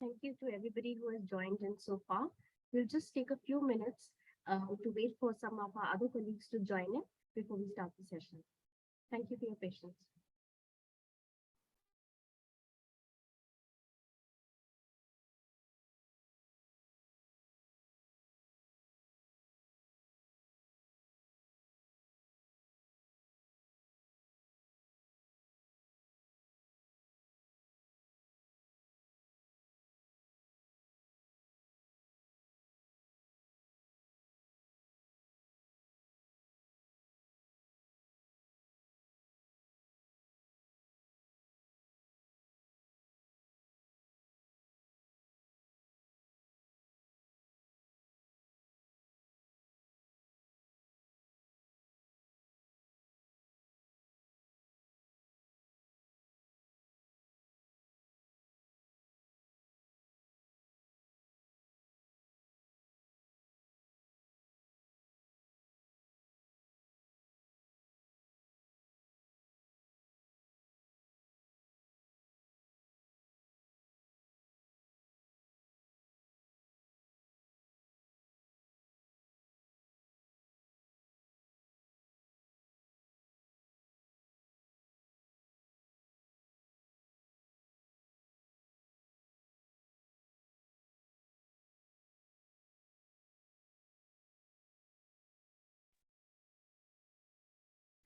Thank you to everybody who has joined in so far. We'll just take a few minutes to wait for some of our other colleagues to join in before we start the session. Thank you for your patience.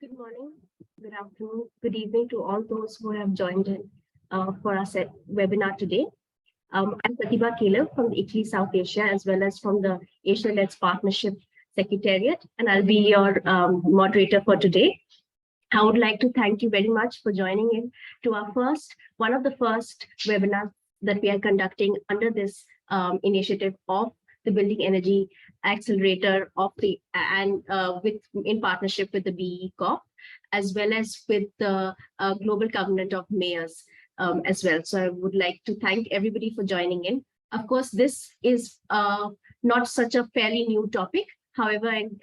Good morning, good afternoon, good evening to all those who have joined in for our webinar today. I'm Pratibha Caleb from the ICLEI South Asia, as well as from the Asia-led Partnership Secretariat, and I'll be your moderator for today. I would like to thank you very much for joining in to our one of the first webinars that we are conducting under this initiative of the Building Energy Accelerator of in partnership with the BE CoP, as well as with the Global Covenant of Mayors as well. So I would like to thank everybody for joining in. Of course, this is not such a fairly new topic. However, an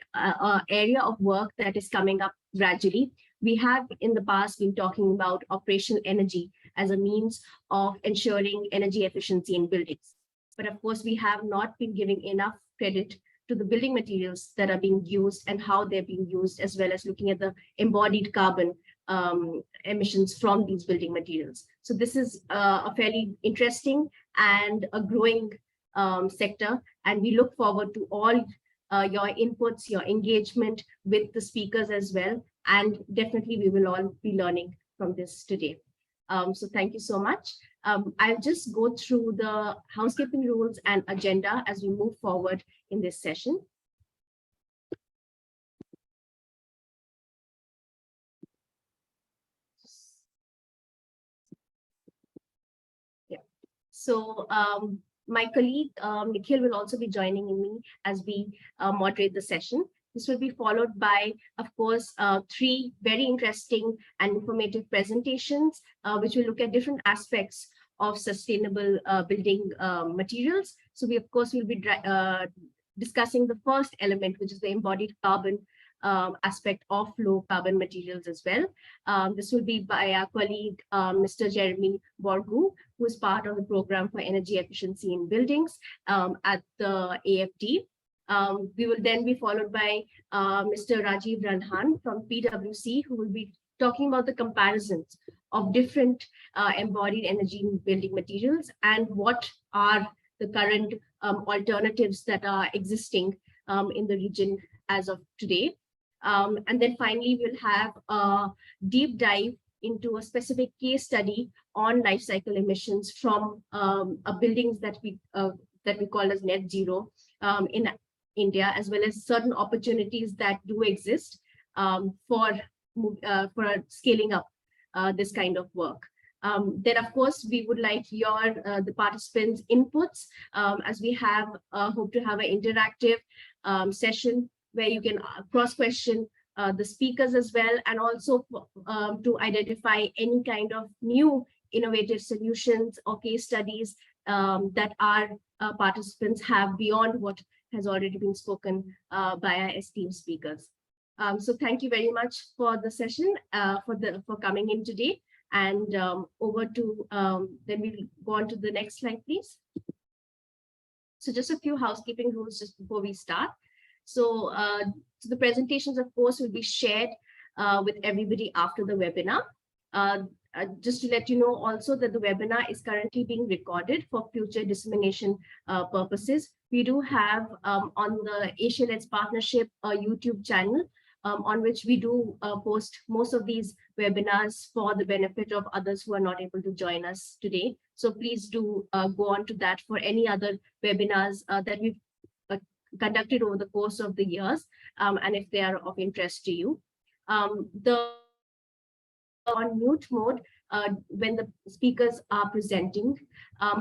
area of work that is coming up gradually. We have in the past been talking about operational energy as a means of ensuring energy efficiency in buildings. But of course, we have not been giving enough credit to the building materials that are being used and how they're being used, as well as looking at the embodied carbon emissions from these building materials. So this is a fairly interesting and a growing sector, and we look forward to all your inputs, your engagement with the speakers as well. And definitely we will all be learning from this today. So thank you so much. I'll just go through the housekeeping rules and agenda as we move forward in this session. Yeah. So my colleague Nikhil will also be joining in me as we moderate the session. This will be followed by, of course, 3 very interesting and informative presentations, which will look at different aspects of sustainable building materials. So we, of course, will be discussing the first element, which is the embodied carbon aspect of low carbon materials as well. This will be by our colleague, Mr. Jeremy Borgu, who is part of the program for energy efficiency in buildings at the AFD. We will then be followed by Mr. Rajiv Ranhan from PwC, who will be talking about the comparisons of different embodied energy in building materials and what are the current alternatives that are existing in the region as of today. And then finally, we'll have a deep dive into a specific case study on life cycle emissions from buildings that we call as net zero in India, as well as certain opportunities that do exist for scaling up this kind of work. Then, of course, we would like the participants' inputs, as we have hope to have an interactive session where you can cross-question the speakers as well, and also to identify any kind of new innovative solutions or case studies that our participants have beyond what has already been spoken by our esteemed speakers. So thank you very much for the session, for coming in today. And over to, then we'll go on to the next slide, please. So just a few housekeeping rules just before we start. So, so the presentations, of course, will be shared with everybody after the webinar. Just to let you know also that the webinar is currently being recorded for future dissemination purposes. We do have on the Asia-Let's Partnership YouTube channel on which we do post most of these webinars for the benefit of others who are not able to join us today. So please do go on to that for any other webinars that we've conducted over the course of the years, and if they are of interest to you. The on mute mode when the speakers are presenting.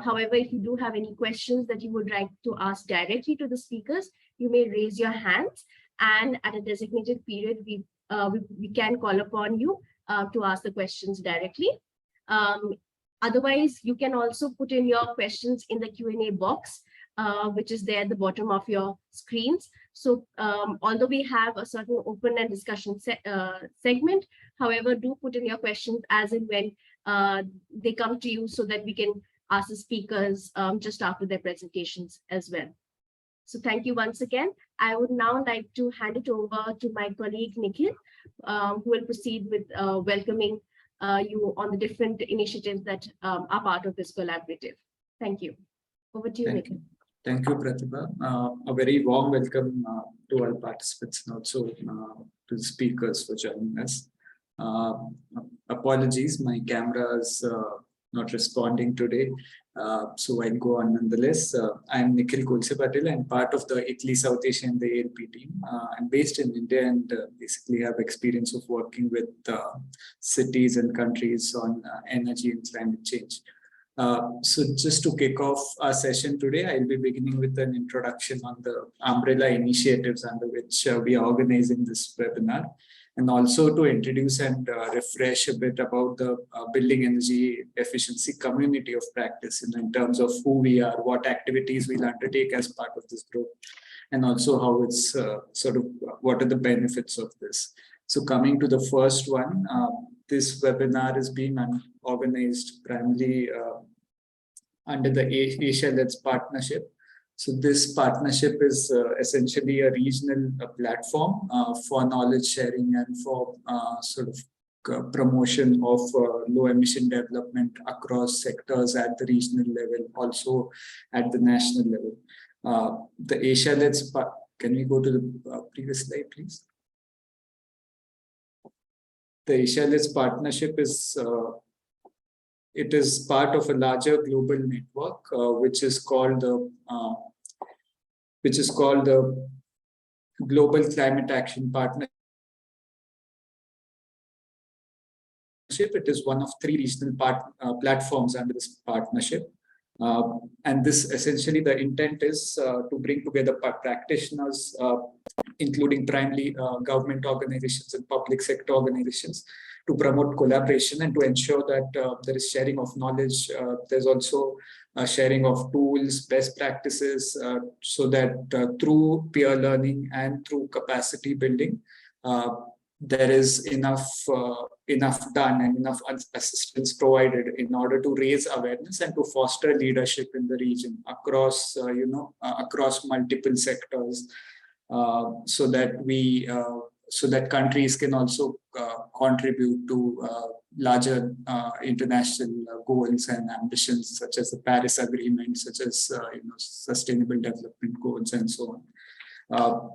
However, if you do have any questions that you would like to ask directly to the speakers, you may raise your hands, and at a designated period, we can call upon you to ask the questions directly. Otherwise, you can also put in your questions in the Q&A box, which is there at the bottom of your screens. So although we have a certain open and discussion segment, however, do put in your questions as and when they come to you so that we can ask the speakers just after their presentations as well. So thank you once again. I would now like to hand it over to my colleague, Nikhil, who will proceed with welcoming you on the different initiatives that are part of this collaborative. Thank you. Over to you, Nikhil. Thank you, Pratibha. A very warm welcome to all participants and also to the speakers for joining us. Apologies, my camera is not responding today, so I'll go on nonetheless. I'm Nikhil Patil and part of the Italy South Asia and the ALP team. I'm based in India and basically have experience of working with cities and countries on energy and climate change. So just to kick off our session today, I'll be beginning with an introduction on the umbrella initiatives under which we are organizing this webinar, and also to introduce and refresh a bit about the building energy efficiency community of practice in terms of who we are, what activities we'll undertake as part of this group, and also how it's sort of what are the benefits of this. So coming to the first one, this webinar is being organized primarily under the Asia-Let's Partnership. So this partnership is essentially a regional platform for knowledge sharing and for sort of promotion of low emission development across sectors at the regional level, also at the national level. The Asia-Let's, can we go to the previous slide, please? The Asia-Let's Partnership is it is part of a larger global network, which is called the Global Climate Action Partnership. It is one of 3 regional platforms under this partnership. And this essentially the intent is to bring together practitioners, including primarily government organizations and public sector organizations, to promote collaboration and to ensure that there is sharing of knowledge. There's also sharing of tools, best practices, so that through peer learning and through capacity building, there is enough done and enough assistance provided in order to raise awareness and to foster leadership in the region across across multiple sectors, so that countries can also contribute to larger international goals and ambitions, such as the Paris Agreement, such as Sustainable Development Goals, and so on.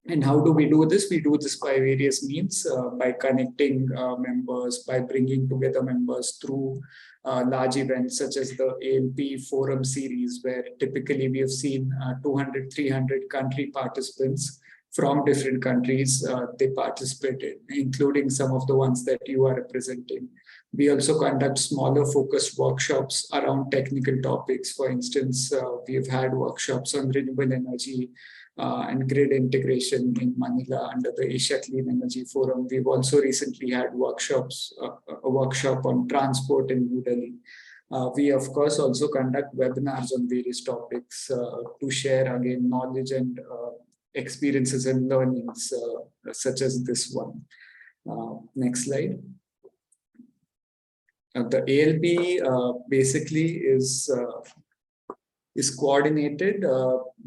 And how do we do this? We do this by various means, by connecting members, by bringing together members through large events such as the ALP Forum Series, where typically we have seen 200, 300 country participants from different countries. They participated, including some of the ones that you are representing. We also conduct smaller focused workshops around technical topics. For instance, we have had workshops on renewable energy, and grid integration in Manila under the Asia Clean Energy Forum. We've also recently had workshops, a workshop on transport in New Delhi. We of course also conduct webinars on various topics to share again knowledge and experiences and learnings such as this one. Next slide. The ALP basically is coordinated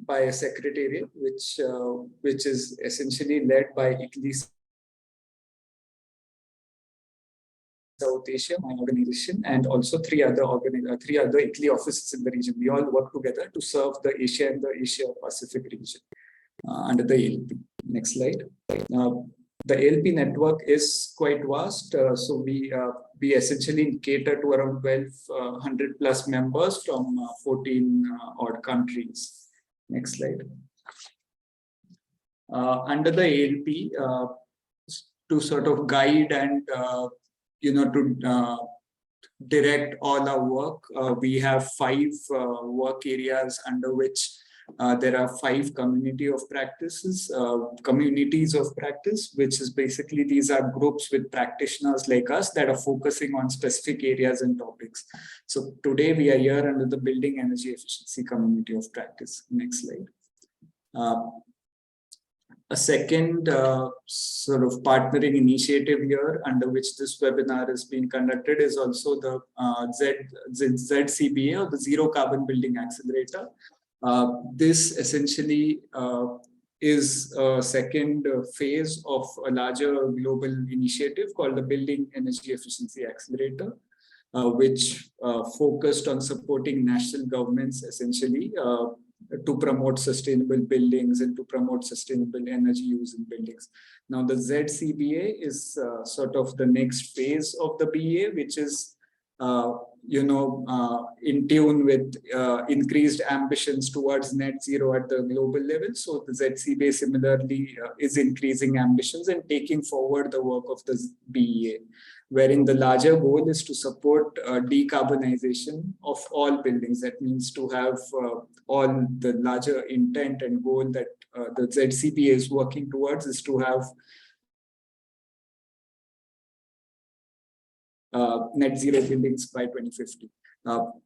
by a secretariat, which is essentially led by ICLEI South Asia, my organization, and also three other ICLEI offices in the region. We all work together to serve the Asia and the Asia Pacific region under the ALP. Next slide. The ALP network is quite vast, so we essentially cater to around 1,200 plus members from 14 odd countries. Next slide. Under the ALP, to sort of guide and to direct all our work, we have 5 work areas under which there are 5 communities of practice, which is basically these are groups with practitioners like us that are focusing on specific areas and topics. So today we are here under the Building Energy Efficiency Community of Practice. Next slide. A second sort of partnering initiative here under which this webinar is being conducted is also the ZCBA, or the Zero Carbon Building Accelerator. This essentially is a second phase of a larger global initiative called the Building Energy Efficiency Accelerator, which focused on supporting national governments essentially to promote sustainable buildings and to promote sustainable energy use in buildings. Now, the ZCBA is sort of the next phase of the BA, which is in tune with increased ambitions towards net zero at the global level. So the ZCBA similarly is increasing ambitions and taking forward the work of the BEA, wherein the larger goal is to support decarbonization of all buildings. That means to have all the larger intent and goal that the ZCBA is working towards is to have net zero buildings by 2050.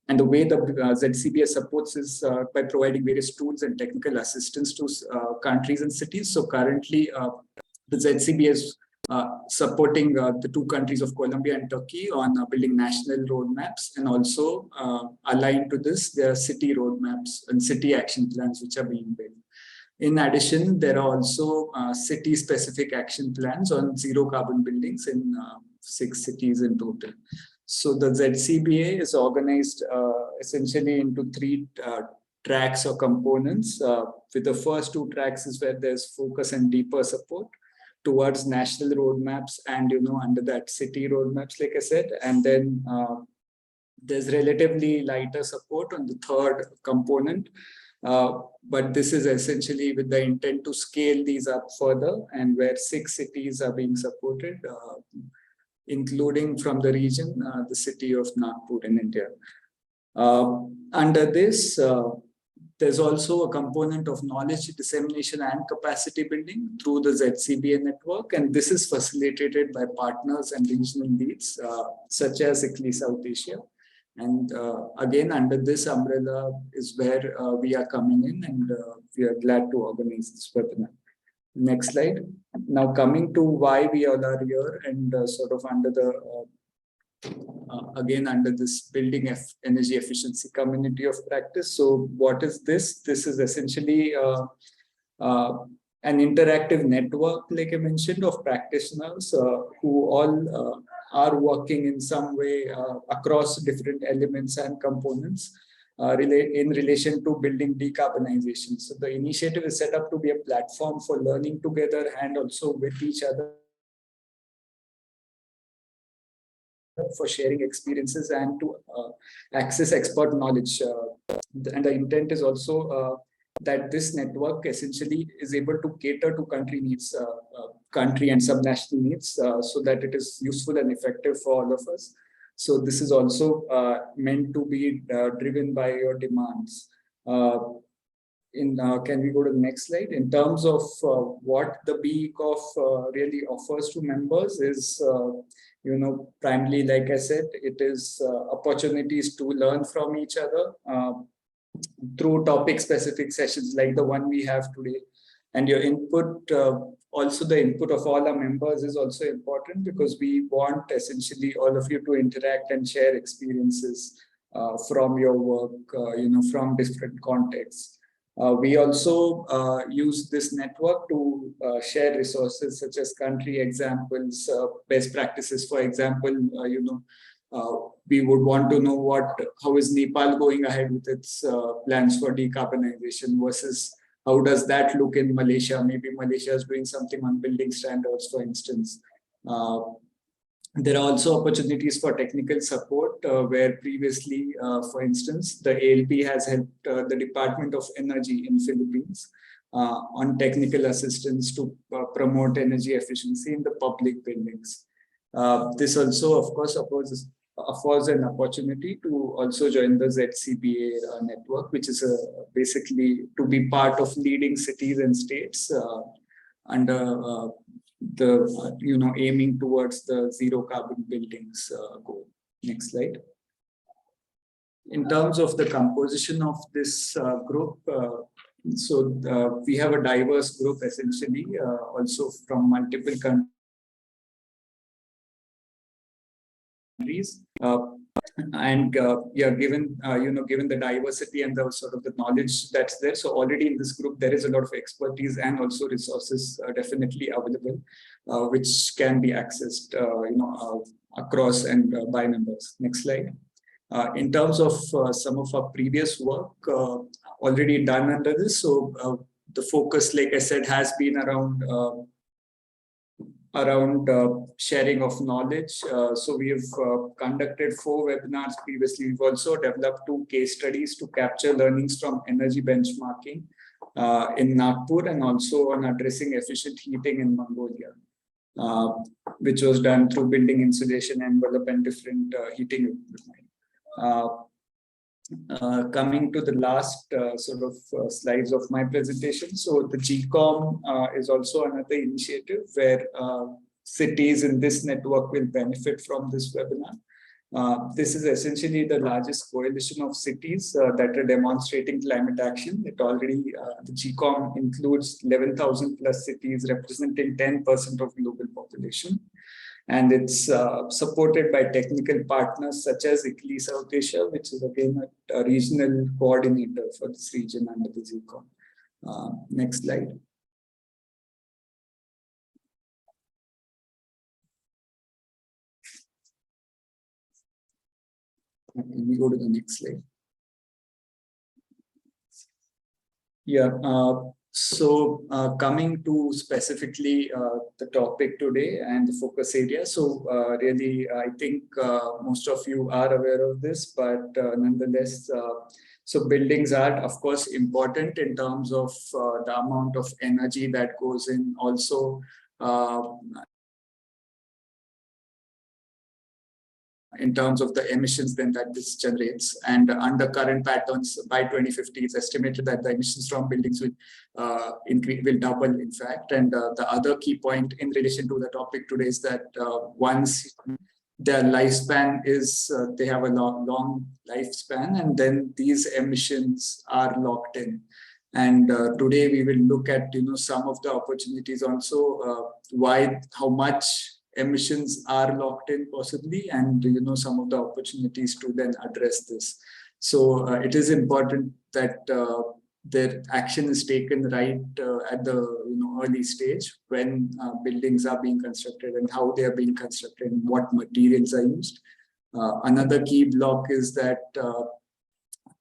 And the way the ZCBA supports is by providing various tools and technical assistance to countries and cities. So currently, the ZCBA is supporting the 2 countries of Colombia and Turkey on building national roadmaps, and also aligned to this, there are city roadmaps and city action plans which are being built. In addition, there are also city-specific action plans on zero carbon buildings in 6 cities in total. So the ZCBA is organized essentially into 3 tracks or components. With the first 2 tracks is where there's focus and deeper support towards national roadmaps and, under that city roadmaps, like I said. And then there's relatively lighter support on the 3rd component. But this is essentially with the intent to scale these up further, and where 6 cities are being supported, including from the region, the city of Nagpur in India. Under this, there's also a component of knowledge dissemination and capacity building through the ZCBA network, and this is facilitated by partners and regional leads, such as ICLEI South Asia. And again, under this umbrella is where we are coming in, and we are glad to organize this webinar. Next slide. Now coming to why we all are here, and sort of under the again under this building energy efficiency community of practice. So what is this? This is essentially an interactive network, like I mentioned, of practitioners who all are working in some way across different elements and components in relation to building decarbonization. So the initiative is set up to be a platform for learning together and also with each other, for sharing experiences and to access expert knowledge. And the intent is also that this network essentially is able to cater to country needs, country and subnational needs, so that it is useful and effective for all of us. So this is also meant to be driven by your demands. Can we go to the next slide? In terms of what the BECOF really offers to members is, primarily, like I said, it is opportunities to learn from each other through topic-specific sessions like the one we have today. And your input, also the input of all our members is also important, because we want essentially all of you to interact and share experiences from your work, from different contexts. We also use this network to share resources such as country examples, best practices. For example, we would want to know how is Nepal going ahead with its plans for decarbonization versus how does that look in Malaysia? Maybe Malaysia is doing something on building standards, for instance. There are also opportunities for technical support, where previously, for instance, the ALP has helped the Department of Energy in Philippines on technical assistance to promote energy efficiency in the public buildings. This also, of course, offers an opportunity to also join the ZCBA network, which is basically to be part of leading cities and states under aiming towards the zero carbon buildings goal. Next slide. In terms of the composition of this group, we have a diverse group essentially, also from multiple countries. Given given the diversity and the sort of the knowledge that's there, so already in this group there is a lot of expertise and also resources definitely available, which can be accessed across and by members. Next slide. In terms of some of our previous work already done under this, so the focus, like I said, has been around sharing of knowledge. So we have conducted 4 webinars previously. We've also developed 2 case studies to capture learnings from energy benchmarking in Nagpur, and also on addressing efficient heating in Mongolia, which was done through building insulation envelope and different heating equipment. Coming to the last slides of my presentation. So the GCOM is also another initiative where cities in this network will benefit from this webinar. This is essentially the largest coalition of cities that are demonstrating climate action. It already, the GCOM includes 11,000 plus cities representing 10% of global population. And it's supported by technical partners such as ICLEI South Asia, which is again a regional coordinator for this region under the GCOM. Next slide. Can we go to the next slide? Yeah. Coming to specifically the topic today and the focus area. So really, I think most of you are aware of this, but nonetheless, so buildings are, of course, important in terms of the amount of energy that goes in. Also, in terms of the emissions then that this generates. And under current patterns, by 2050, it's estimated that the emissions from buildings will double, in fact. And the other key point in relation to the topic today is that once their lifespan is, they have a long lifespan, and then these emissions are locked in. And today we will look at some of the opportunities also, how much emissions are locked in possibly, and some of the opportunities to then address this. So it is important that their action is taken right at the early stage when buildings are being constructed, and how they are being constructed and what materials are used. Another key block is that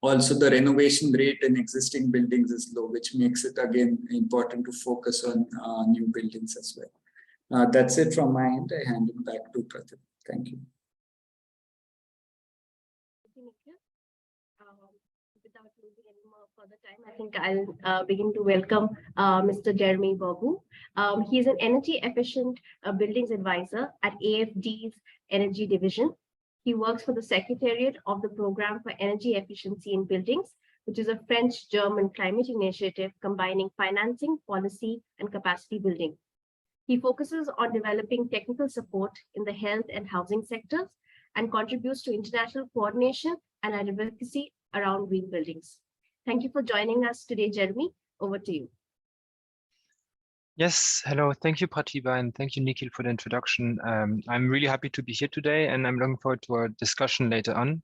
also the renovation rate in existing buildings is low, which makes it again important to focus on new buildings as well. That's it from my end. I hand it back to Pratham. Thank you. Without losing any more further time, I think I'll begin to welcome Mr. Jeremy Bogu. He is an energy efficient buildings advisor at AFD's Energy Division. He works for the Secretariat of the Program for Energy Efficiency in Buildings, which is a French-German climate initiative combining financing, policy, and capacity building. He focuses on developing technical support in the health and housing sectors and contributes to international coordination and advocacy around green buildings. Thank you for joining us today, Jeremy. Over to you. Yes, hello. Thank you, Pratibha, and thank you, Nikhil, for the introduction. I'm really happy to be here today, and I'm looking forward to our discussion later on.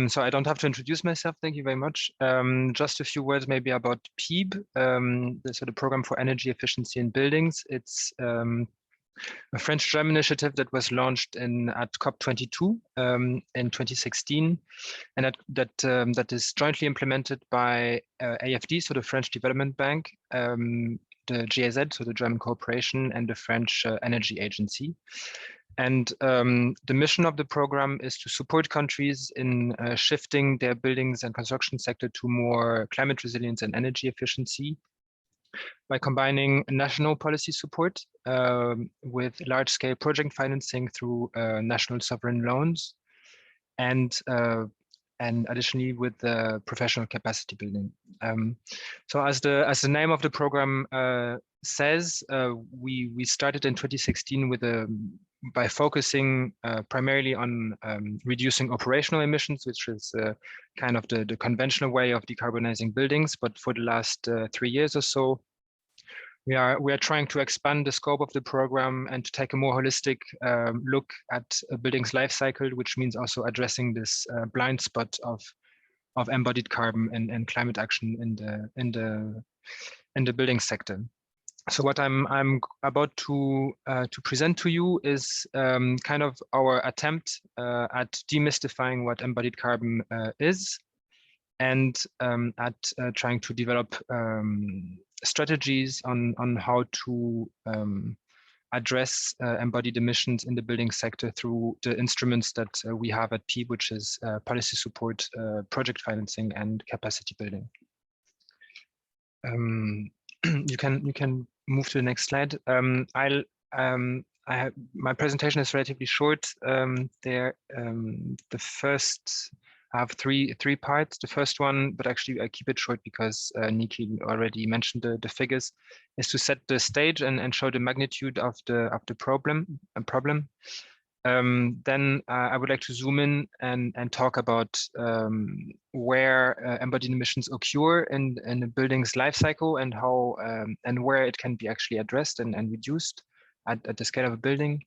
So I don't have to introduce myself. Thank you very much. Just a few words maybe about PEEB, the Program for Energy Efficiency in Buildings. It's a French-German initiative that was launched at COP22 in 2016, and that is jointly implemented by AFD, so the French Development Bank, the GIZ, so the German Corporation, and the French Energy Agency. And the mission of the program is to support countries in shifting their buildings and construction sector to more climate resilience and energy efficiency by combining national policy support with large-scale project financing through national sovereign loans, and additionally with the professional capacity building. So as the name of the program says, we started in 2016 by focusing primarily on reducing operational emissions, which is kind of the conventional way of decarbonizing buildings. But for the last 3 years or so, we are trying to expand the scope of the program and to take a more holistic look at a building's life cycle, which means also addressing this blind spot of embodied carbon and climate action in the building sector. So what I'm about to present to you is kind of our attempt at demystifying what embodied carbon is, and at trying to develop strategies on how to address embodied emissions in the building sector through the instruments that we have at PEEB, which is policy support, project financing, and capacity building. You can move to the next slide. My presentation is relatively short. The first, I have three parts. The first one, but actually I keep it short because Nikhil already mentioned the figures, is to set the stage and show the magnitude of the problem. Then I would like to zoom in and talk about where embodied emissions occur in the building's life cycle, and how and where it can be actually addressed and reduced at the scale of a building.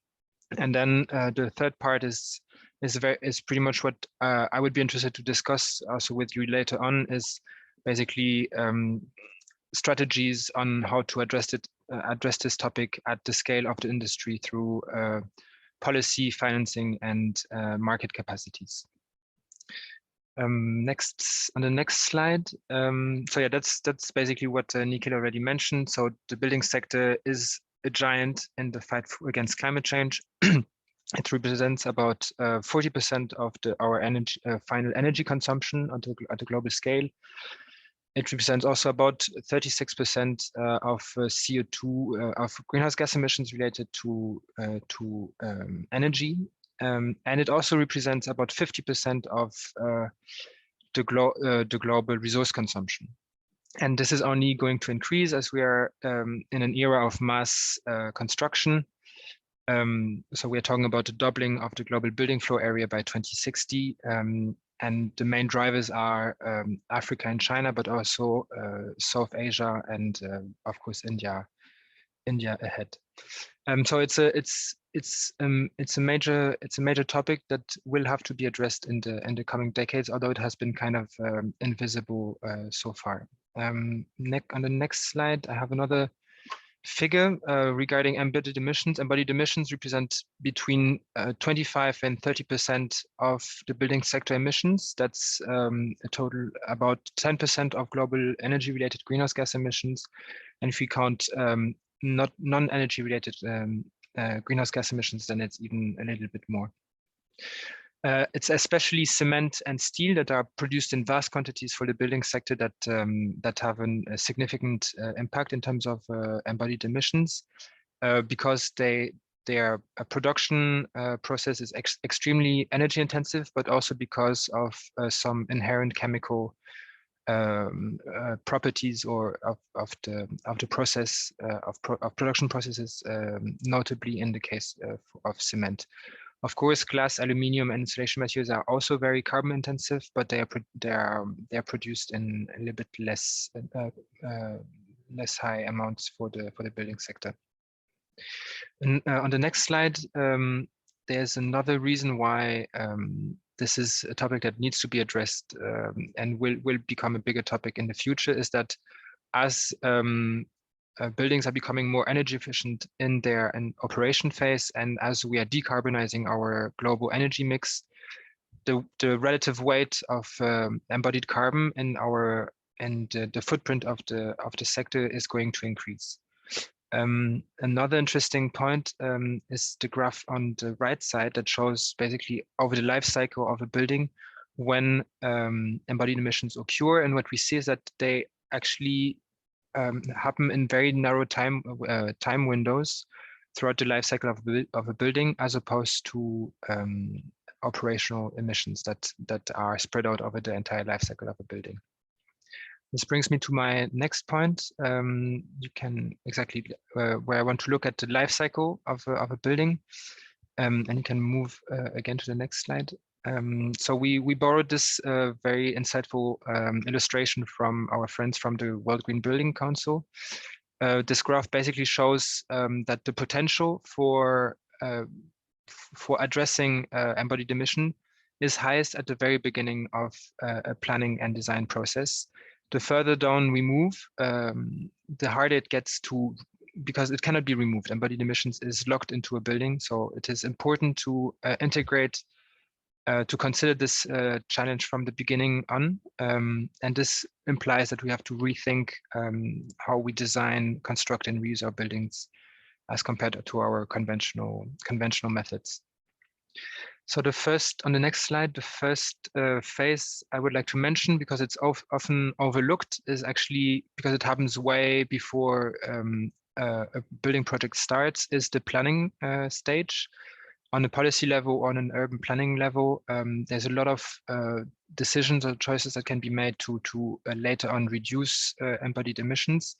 And then the third part is pretty much what I would be interested to discuss also with you later on, is basically strategies on how to address this topic at the scale of the industry through policy, financing, and market capacities. Next, on the next slide. So yeah, that's basically what Nikhil already mentioned. So the building sector is a giant in the fight against climate change. It represents about 40% of our energy, final energy consumption at a global scale. It represents also about 36% of CO2 of greenhouse gas emissions related to energy, and it also represents about 50% of the global resource consumption. And this is only going to increase as we are in an era of mass construction. So we're talking about a doubling of the global building floor area by 2060. And the main drivers are Africa and China, but also South Asia and of course India ahead. So it's a major topic that will have to be addressed in the coming decades, although it has been kind of invisible so far. On the next slide, I have another figure regarding embodied emissions. Embodied emissions represent between 25 and 30% of the building sector emissions. That's a total about 10% of global energy-related greenhouse gas emissions. And if we count non-energy related greenhouse gas emissions, then it's even a little bit more. It's especially cement and steel that are produced in vast quantities for the building sector that have a significant impact in terms of embodied emissions, because their production process is extremely energy intensive, but also because of some inherent chemical properties or of the process of production processes, notably in the case of cement. Of course, glass, aluminium, and insulation materials are also very carbon intensive, but they are produced in a little bit less high amounts for the building sector. And on the next slide, there's another reason why this is a topic that needs to be addressed and will become a bigger topic in the future, is that as buildings are becoming more energy efficient in their operation phase, and as we are decarbonizing our global energy mix, the relative weight of embodied carbon in the footprint of the sector is going to increase. Another interesting point is the graph on the right side that shows basically over the life cycle of a building when embodied emissions occur, and what we see is that they actually happen in very narrow time windows throughout the life cycle of a building, as opposed to operational emissions that are spread out over the entire life cycle of a building. This brings me to my next point. You can exactly where I want to look at the life cycle of a building, and you can move again to the next slide. So we borrowed this very insightful illustration from our friends from the World Green Building Council. This graph basically shows that the potential for addressing embodied emission is highest at the very beginning of a planning and design process. The further down we move, the harder it gets to, because it cannot be removed. Embodied emissions is locked into a building, so it is important to integrate, to consider this challenge from the beginning on. And this implies that we have to rethink how we design, construct, and reuse our buildings as compared to our conventional methods. So on the next slide, the first phase I would like to mention, because it's often overlooked, is actually because it happens way before a building project starts, is the planning stage. On a policy level, on an urban planning level, there's a lot of decisions or choices that can be made to later on reduce embodied emissions.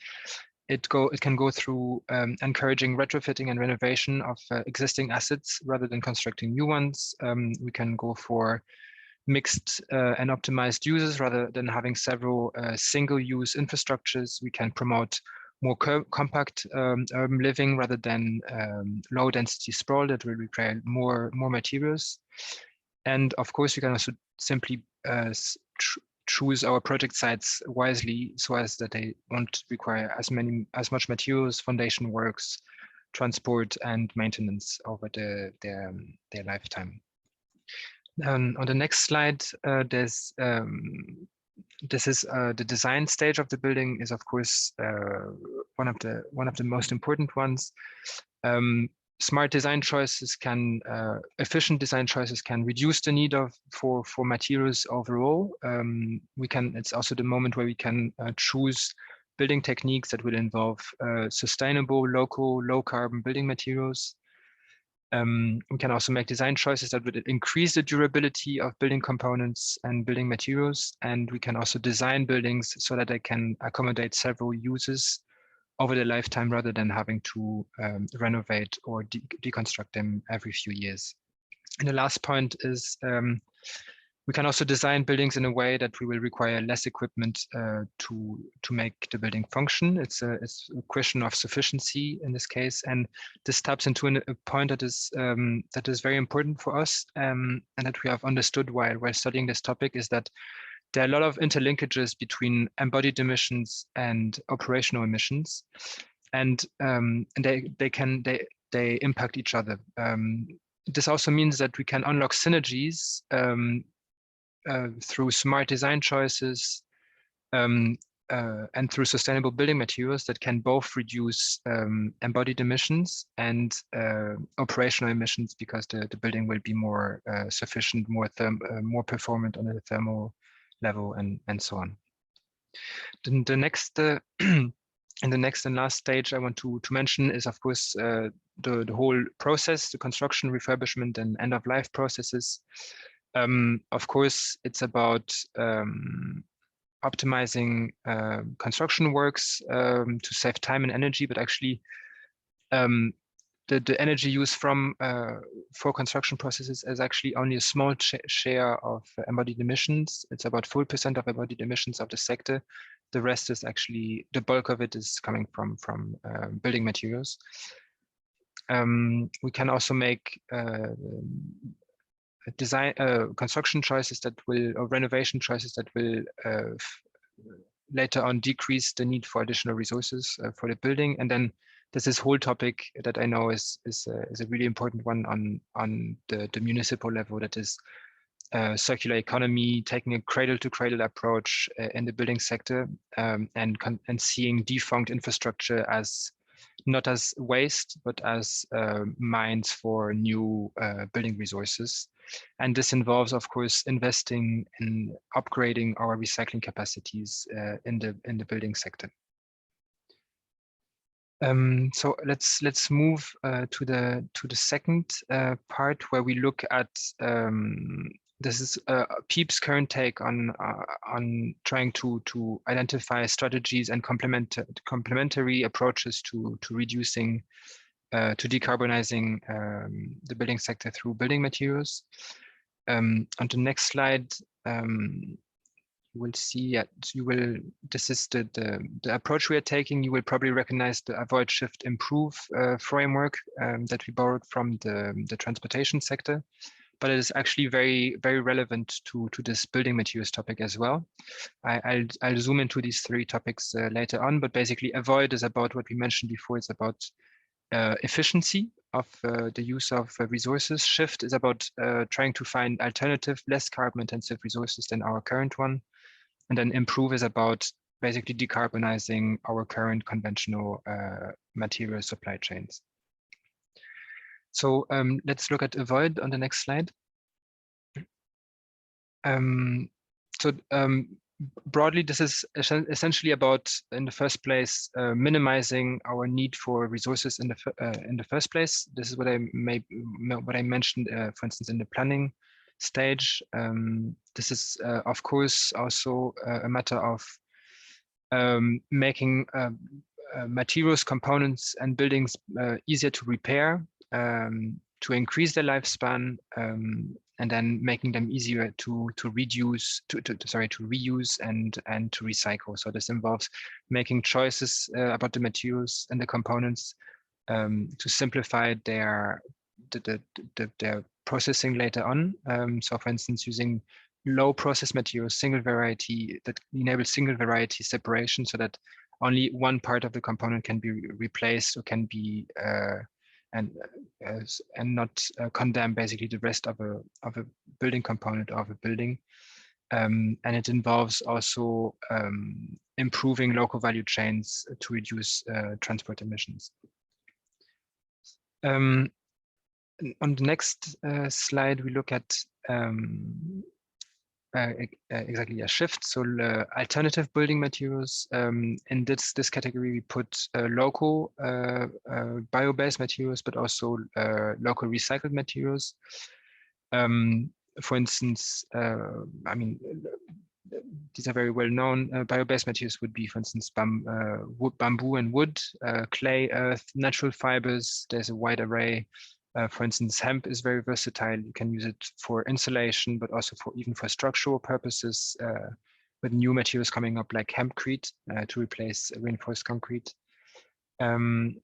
It can go through encouraging retrofitting and renovation of existing assets rather than constructing new ones. We can go for mixed and optimized uses rather than having several single-use infrastructures. We can promote more compact urban living rather than low-density sprawl that will require more materials. And of course, we can also simply choose our project sites wisely so as that they won't require as much materials, foundation works, transport, and maintenance over their lifetime. On the next slide, this is the design stage of the building is of course one of the most important ones. Smart design choices efficient design choices can reduce the need for materials overall. It's also the moment where we can choose building techniques that will involve sustainable, local, low carbon building materials. We can also make design choices that would increase the durability of building components and building materials. And we can also design buildings so that they can accommodate several uses over their lifetime rather than having to renovate or deconstruct them every few years. And the last point is we can also design buildings in a way that we will require less equipment to make the building function. It's a question of sufficiency in this case, and this taps into a point that is very important for us and that we have understood while studying this topic, is that there are a lot of interlinkages between embodied emissions and operational emissions, and they impact each other. This also means that we can unlock synergies through smart design choices and through sustainable building materials that can both reduce embodied emissions and operational emissions, because the building will be more sufficient, more performant on a thermal level, and so on. Then the next and the next and last stage I want to mention is, of course, the whole process, the construction, refurbishment, and end-of-life processes. Of course, it's about optimizing construction works to save time and energy, but actually the energy used for construction processes is actually only a small share of embodied emissions. It's about 4% of embodied emissions of the sector. The rest is actually, the bulk of it is coming from building materials. We can also make design construction choices that will, or renovation choices that will later on decrease the need for additional resources for the building. And then there's this whole topic that I know is a really important one on the municipal level, that is circular economy, taking a cradle-to-cradle approach in the building sector, and seeing defunct infrastructure as not as waste, but as mines for new building resources. And this involves, of course, investing in upgrading our recycling capacities in the building sector. So let's move to the second part, where we look at this is PEEP's current take on trying to identify strategies and complementary approaches to reducing to decarbonizing the building sector through building materials. On the next slide, you will see this is the approach we are taking. You will probably recognize the avoid, shift, improve framework that we borrowed from the transportation sector, but it is actually very relevant to this building materials topic as well. I'll zoom into these three topics later on, but basically avoid is about what we mentioned before. It's about efficiency of the use of resources. Shift is about trying to find alternative, less carbon intensive resources than our current one. And then improve is about basically decarbonizing our current conventional material supply chains. So let's look at avoid on the next slide. Broadly, this is essentially about, in the first place, minimizing our need for resources in the first place. This is what I mentioned, for instance, in the planning stage. This is, of course, also a matter of making materials, components, and buildings easier to repair, to increase their lifespan, and then making them easier to reuse and to recycle. So this involves making choices about the materials and the components to simplify their processing later on. So for instance, using low process materials, single variety, that enable single variety separation, so that only one part of the component can be replaced or can be and not condemn basically the rest of a building component of a building. And it involves also improving local value chains to reduce transport emissions. On the next slide, we look at exactly a shift. So alternative building materials. In this category, we put local bio-based materials, but also local recycled materials. For instance, I mean, these are very well known. Bio-based materials would be, for instance, bamboo and wood, clay, earth, natural fibers. There's a wide array. For instance, hemp is very versatile. You can use it for insulation, but also even for structural purposes, with new materials coming up like hempcrete to replace reinforced concrete. And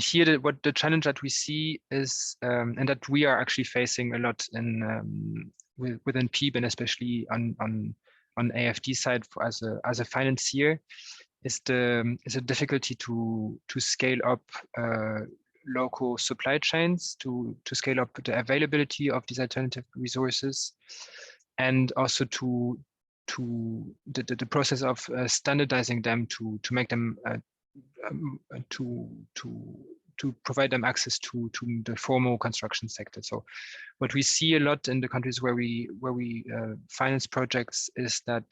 here, what the challenge that we see is, and that we are actually facing a lot within PEEP, and especially on AFD side as a financier, is a difficulty to scale up local supply chains, to scale up the availability of these alternative resources, and also to the process of standardizing them to make them to provide them access to the formal construction sector. So what we see a lot in the countries where we finance projects is that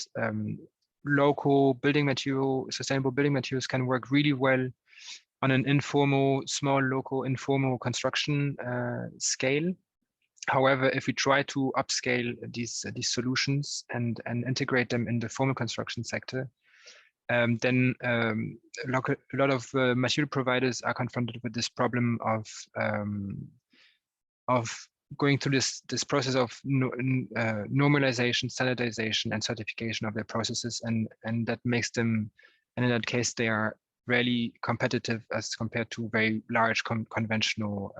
local building material, sustainable building materials can work really well on an informal, small, local, informal construction scale. However, if we try to upscale these solutions and integrate them in the formal construction sector, then a lot of material providers are confronted with this problem of going through this process of normalization, standardization, and certification of their processes, and that makes them, and in that case, they are rarely competitive as compared to very large conventional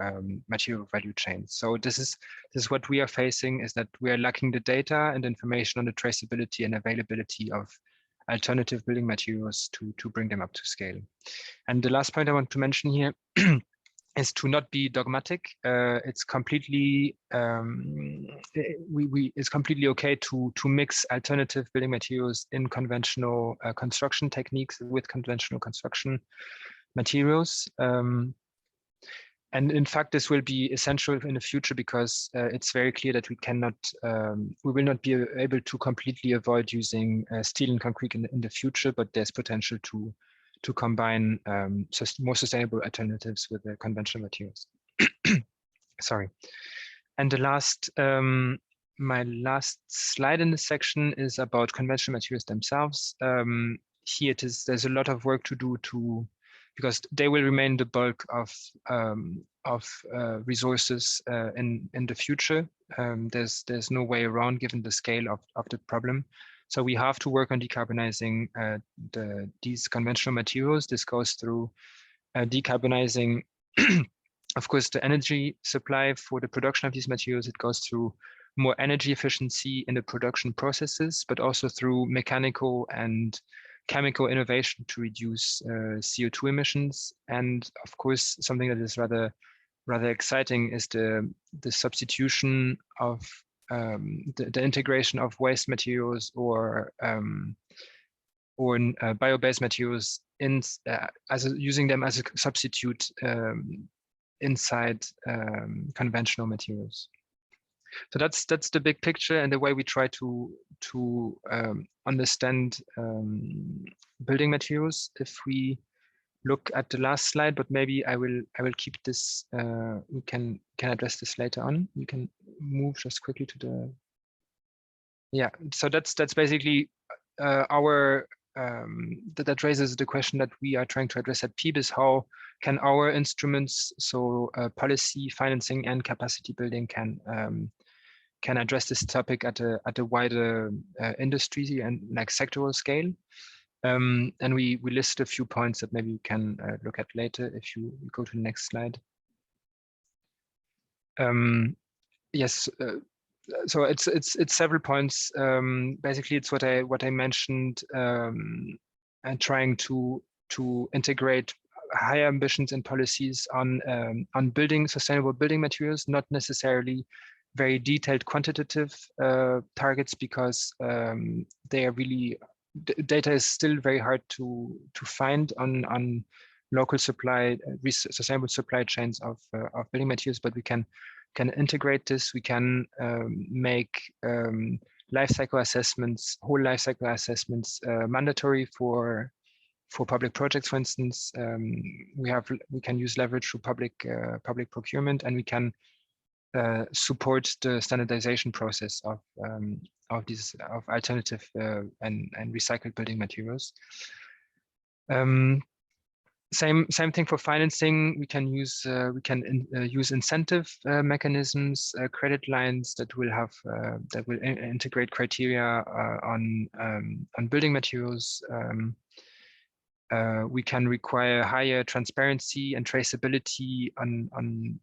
material value chains. So this is what we are facing, is that we are lacking the data and information on the traceability and availability of alternative building materials to bring them up to scale. And the last point I want to mention here is to not be dogmatic. It's completely it's completely okay to mix alternative building materials in conventional construction techniques with conventional construction materials. And in fact, this will be essential in the future, because it's very clear that we will not be able to completely avoid using steel and concrete in the future, but there's potential to combine more sustainable alternatives with the conventional materials. Sorry. And the last, my last slide in this section is about conventional materials themselves. Here there's a lot of work to do because they will remain the bulk of resources in the future. There's no way around, given the scale of the problem. So we have to work on decarbonizing these conventional materials. This goes through decarbonizing, of course, the energy supply for the production of these materials. It goes through more energy efficiency in the production processes, but also through mechanical and chemical innovation to reduce CO2 emissions. And of course, something that is rather exciting is the substitution of the integration of waste materials or bio-based materials using them as a substitute inside conventional materials. So that's the big picture and the way we try to understand building materials. If we look at the last slide, but maybe I will keep this. We can address this later on. We can move just quickly to the. Yeah, so that's basically our. That raises the question that we are trying to address at PEEB, is how can our instruments, so policy, financing, and capacity building, can address this topic at a wider industry and like sectoral scale. And we list a few points that maybe you can look at later if you go to the next slide. Yes, so it's several points. Basically, it's what I mentioned, and trying to integrate higher ambitions and policies on building sustainable building materials, not necessarily very detailed quantitative targets, because they are really, data is still very hard to find on local supply, sustainable supply chains of building materials, but we can integrate this. We can make life cycle assessments, whole life cycle assessments mandatory for public projects. For instance, we can use leverage through public procurement, and we can support the standardization process of alternative and recycled building materials. Same thing for financing. We can use incentive mechanisms, credit lines that will integrate criteria on building materials. We can require higher transparency and traceability on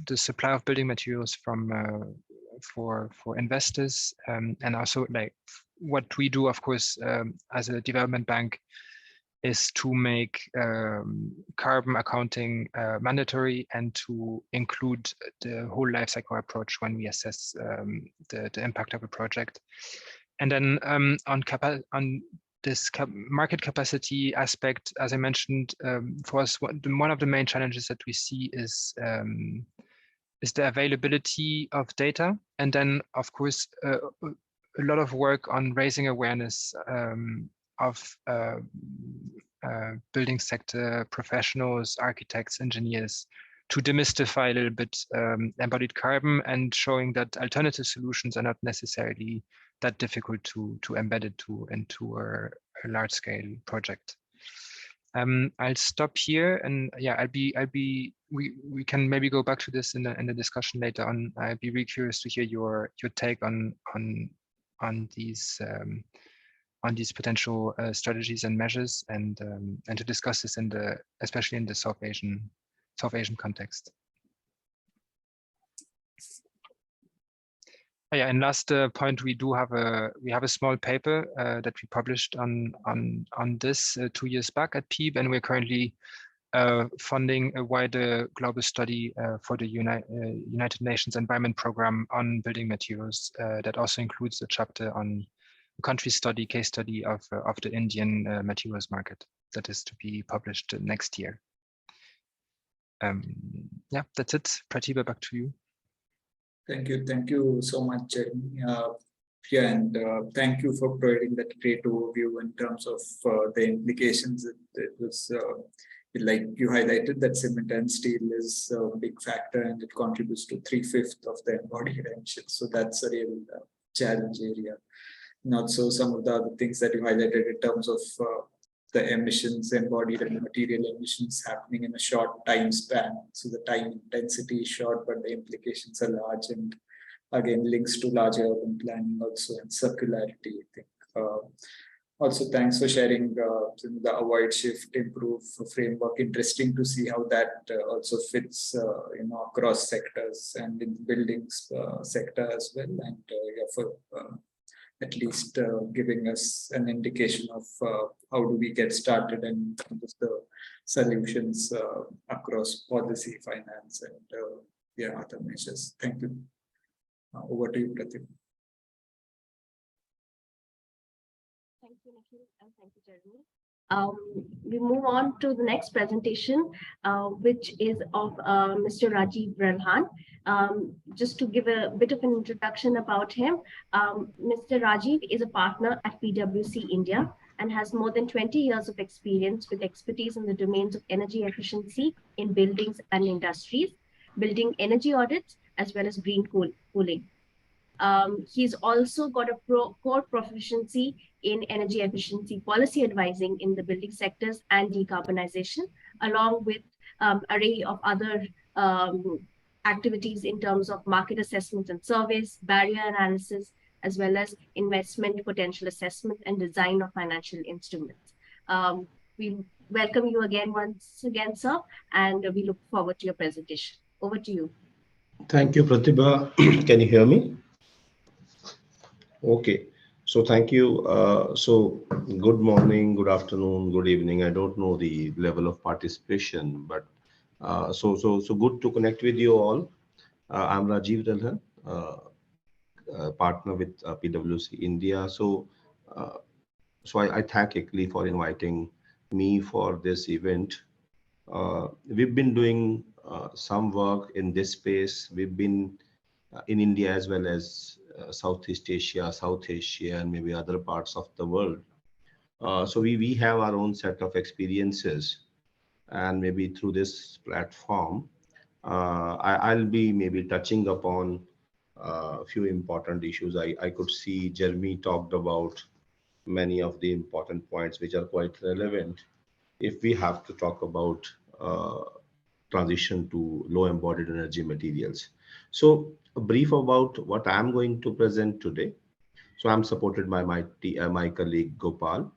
the supply of building materials for investors, and also like what we do, of course, as a development bank, is to make carbon accounting mandatory and to include the whole life cycle approach when we assess the impact of a project. And then on this market capacity aspect, as I mentioned, for us, one of the main challenges that we see is the availability of data, and then of course a lot of work on raising awareness of building sector professionals, architects, engineers, to demystify a little bit embodied carbon, and showing that alternative solutions are not necessarily that difficult to embed into a large scale project. I'll stop here, and yeah, we can maybe go back to this in the discussion later on. I'd be really curious to hear your take on these potential strategies and measures, and to discuss this especially in the South Asian context. Oh, yeah, and last point, we have a small paper that we published on this 2 years back at PEEB, and we're currently funding a wider global study for the United Nations Environment Programme on building materials that also includes a chapter on a country study, case study of the Indian materials market that is to be published next year. Yeah, that's it. Pratibha, back to you. Thank you so much, Jeremy. Yeah, and thank you for providing that great overview in terms of the implications. It was like you highlighted that cement and steel is a big factor, and it contributes to 3/5 of the embodied emissions. So that's a real challenge area. Not so some of the other things that you highlighted in terms of the emissions, embodied and material emissions happening in a short time span. So the time intensity is short, but the implications are large, and again links to larger urban planning also and circularity, I think. Also, thanks for sharing the avoid shift improve framework. Interesting to see how that also fits across sectors and in the buildings sector as well, and yeah, for at least giving us an indication of how do we get started and the solutions across policy, finance, and yeah, other measures. Thank you. Over to you, Pratibha. Thank you, Nikhil, and thank you, Jeremy. We move on to the next presentation, which is of Mr. Rajiv Ralhan. Just to give a bit of an introduction about him, Mr. Rajiv is a partner at PwC India and has more than 20 years of experience with expertise in the domains of energy efficiency in buildings and industries, building energy audits, as well as green cooling. He's also got a core proficiency in energy efficiency policy advising in the building sectors and decarbonization, along with array of other activities in terms of market assessments and surveys, barrier analysis, as well as investment potential assessment and design of financial instruments. We welcome you once again, sir, and we look forward to your presentation. Over to you. Thank you, Pratibha. Can you hear me? Okay. So thank you. So good morning, good afternoon, good evening. I don't know the level of participation, but so good to connect with you all. I'm Rajiv Dalhan, partner with PwC India. So I thank ICLEI for inviting me for this event. We've been doing some work in this space. We've been in India as well as Southeast Asia, South Asia, and maybe other parts of the world. So we have our own set of experiences, and maybe through this platform, I'll be maybe touching upon a few important issues. I could see Jeremy talked about many of the important points which are quite relevant if we have to talk about transition to low embodied energy materials. So a brief about what I'm going to present today. So I'm supported by my colleague Gopal,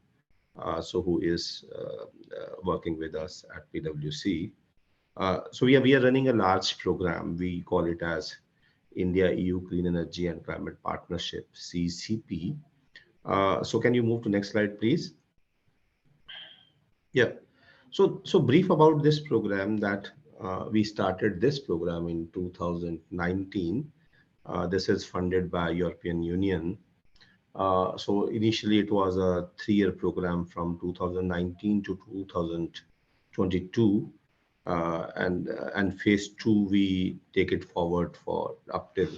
who is working with us at PwC. So we are running a large program. We call it as India EU Clean Energy and Climate Partnership, CCP. So can you move to next slide, please? Yeah. So brief about this program that we started this program in 2019. This is funded by European Union. So initially it was a 3-year program from 2019 to 2022. And phase 2, we take it forward for up till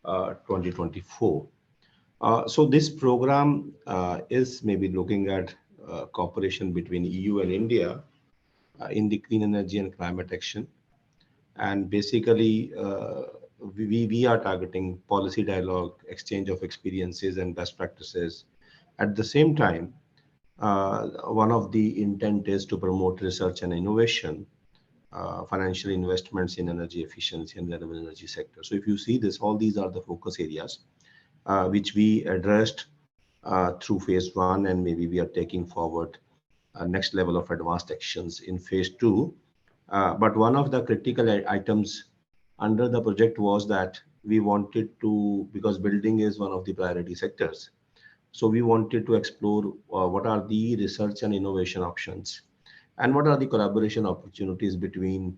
2024. So this program is maybe looking at cooperation between EU and India in the clean energy and climate action. And basically, we are targeting policy dialogue, exchange of experiences and best practices. At the same time, one of the intent is to promote research and innovation, financial investments in energy efficiency and renewable energy sector. So if you see this, all these are the focus areas which we addressed through phase one, and maybe we are taking forward next level of advanced actions in phase two. But one of the critical items under the project was that we wanted to, because building is one of the priority sectors, so we wanted to explore what are the research and innovation options and what are the collaboration opportunities between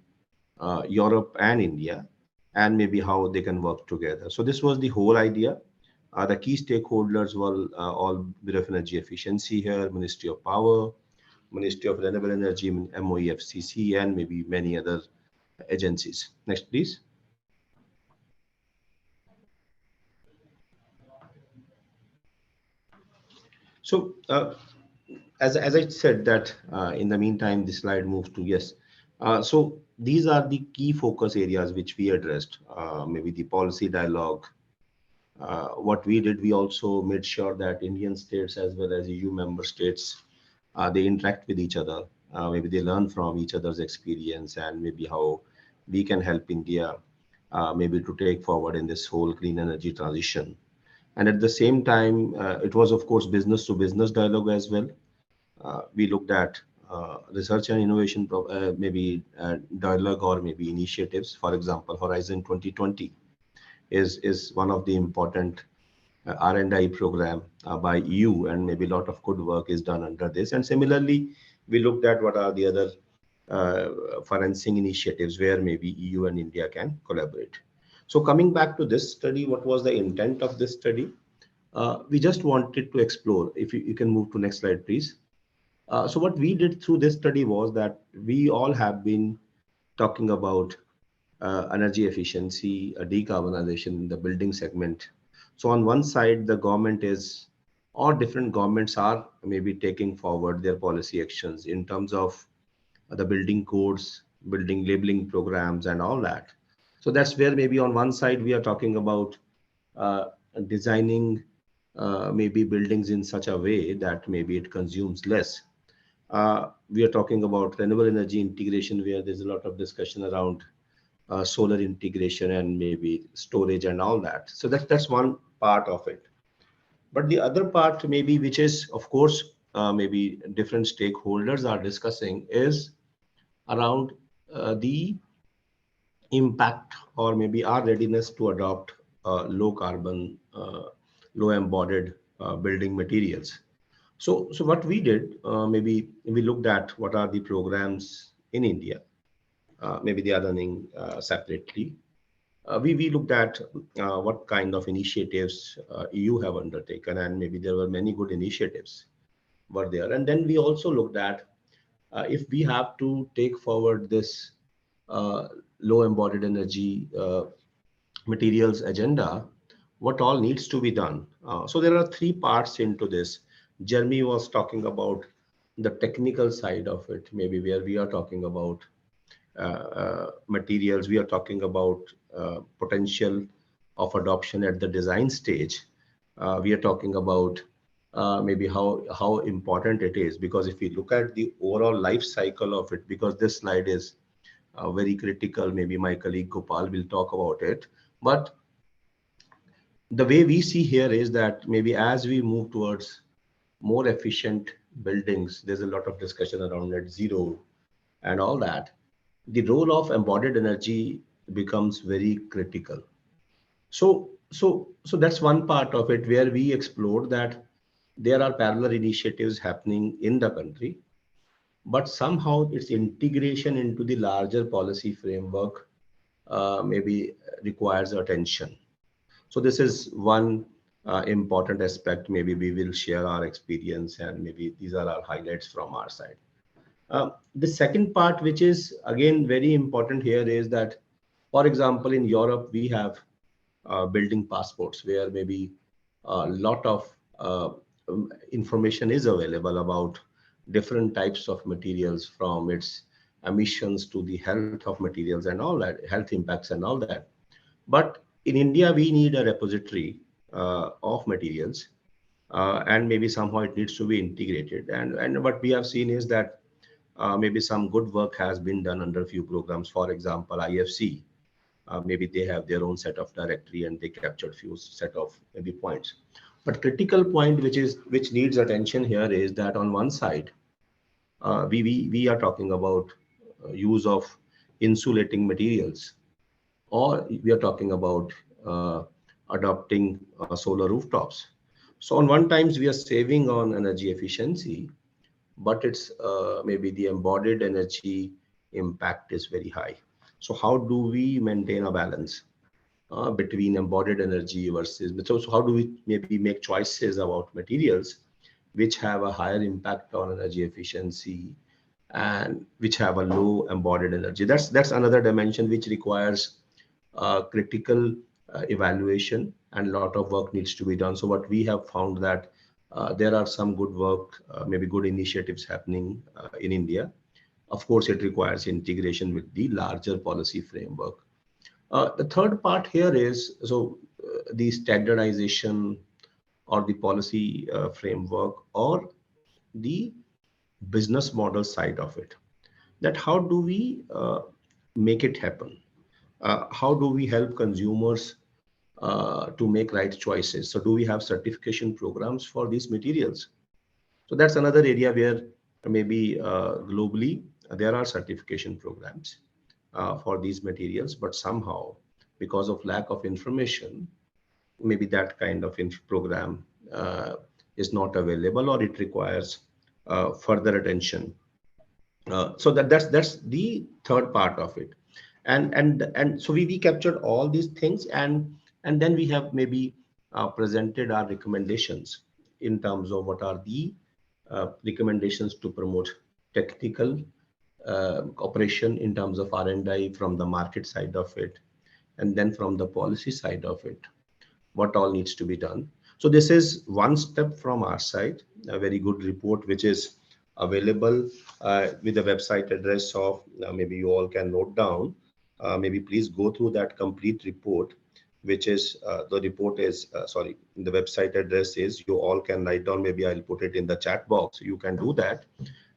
Europe and India, and maybe how they can work together. So this was the whole idea. The key stakeholders were all Bureau of Energy Efficiency here, Ministry of Power, Ministry of Renewable Energy, MOEFCC, and maybe many other agencies. Next, please. So as I said that in the meantime, the slide moves to yes. So these are the key focus areas which we addressed, maybe the policy dialogue. What we did, we also made sure that Indian states as well as EU member states, they interact with each other. Maybe they learn from each other's experience and maybe how we can help India maybe to take forward in this whole clean energy transition. And at the same time, it was of course business to business dialogue as well. We looked at research and innovation, dialogue or maybe initiatives. For example, Horizon 2020 is one of the important R&I program by EU, and maybe a lot of good work is done under this. And similarly, we looked at what are the other financing initiatives where maybe EU and India can collaborate. So coming back to this study, what was the intent of this study? We just wanted to explore. If you can move to next slide, please. So what we did through this study was that we all have been talking about energy efficiency, decarbonization in the building segment. So on one side, the government is, or different governments are maybe taking forward their policy actions in terms of the building codes, building labeling programs and all that. So that's where maybe on one side, we are talking about designing maybe buildings in such a way that maybe it consumes less. We are talking about renewable energy integration, where there's a lot of discussion around solar integration and maybe storage and all that. So that's one part of it. But the other part maybe, which is of course maybe different stakeholders are discussing, is around the impact or maybe our readiness to adopt low carbon, low embodied building materials. So what we did, maybe we looked at what are the programs in India. Maybe they are running separately. We looked at what kind of initiatives EU have undertaken, and maybe there were many good initiatives were there. And then we also looked at if we have to take forward this low embodied energy materials agenda, what all needs to be done. So there are three parts into this. Jeremy was talking about the technical side of it, maybe where we are talking about materials, we are talking about potential of adoption at the design stage. We are talking about maybe how important it is, because if we look at the overall life cycle of it, because this slide is very critical, maybe my colleague Gopal will talk about it. But the way we see here is that maybe as we move towards more efficient buildings, there's a lot of discussion around net zero and all that. The role of embodied energy becomes very critical. So that's one part of it where we explored that there are parallel initiatives happening in the country, but somehow its integration into the larger policy framework maybe requires attention. So this is one important aspect. Maybe we will share our experience, and maybe these are our highlights from our side. The second part, which is again very important here, is that, for example, in Europe, we have building passports where maybe a lot of information is available about different types of materials, from its emissions to the health of materials and all that, health impacts and all that. But in India, we need a repository of materials and maybe somehow it needs to be integrated. And what we have seen is that maybe some good work has been done under a few programs. For example, IFC, maybe they have their own set of directory and they captured few set of maybe points. But critical point which needs attention here is that on one side, we are talking about use of insulating materials, or we are talking about adopting solar rooftops. So on one times we are saving on energy efficiency, but it's maybe the embodied energy impact is very high. So how do we maintain a balance between embodied energy versus, so how do we maybe make choices about materials which have a higher impact on energy efficiency and which have a low embodied energy? That's another dimension which requires critical evaluation, and a lot of work needs to be done. So what we have found that there are some good work, maybe good initiatives happening in India. Of course, it requires integration with the larger policy framework. The third part here is, so the standardization or the policy framework or the business model side of it. That how do we make it happen? How do we help consumers to make right choices? So do we have certification programs for these materials? So that's another area where maybe globally there are certification programs for these materials, but somehow because of lack of information, maybe that kind of program is not available, or it requires further attention. So that's the third part of it. And so we captured all these things, and then we have maybe presented our recommendations in terms of what are the recommendations to promote technical operation in terms of R&I from the market side of it, and then from the policy side of it, what all needs to be done. So this is one step from our side, a very good report which is available with the website address of, maybe you all can note down, maybe please go through that complete report, which is the report is sorry, the website address is, you all can write down, maybe I'll put it in the chat box, you can do that.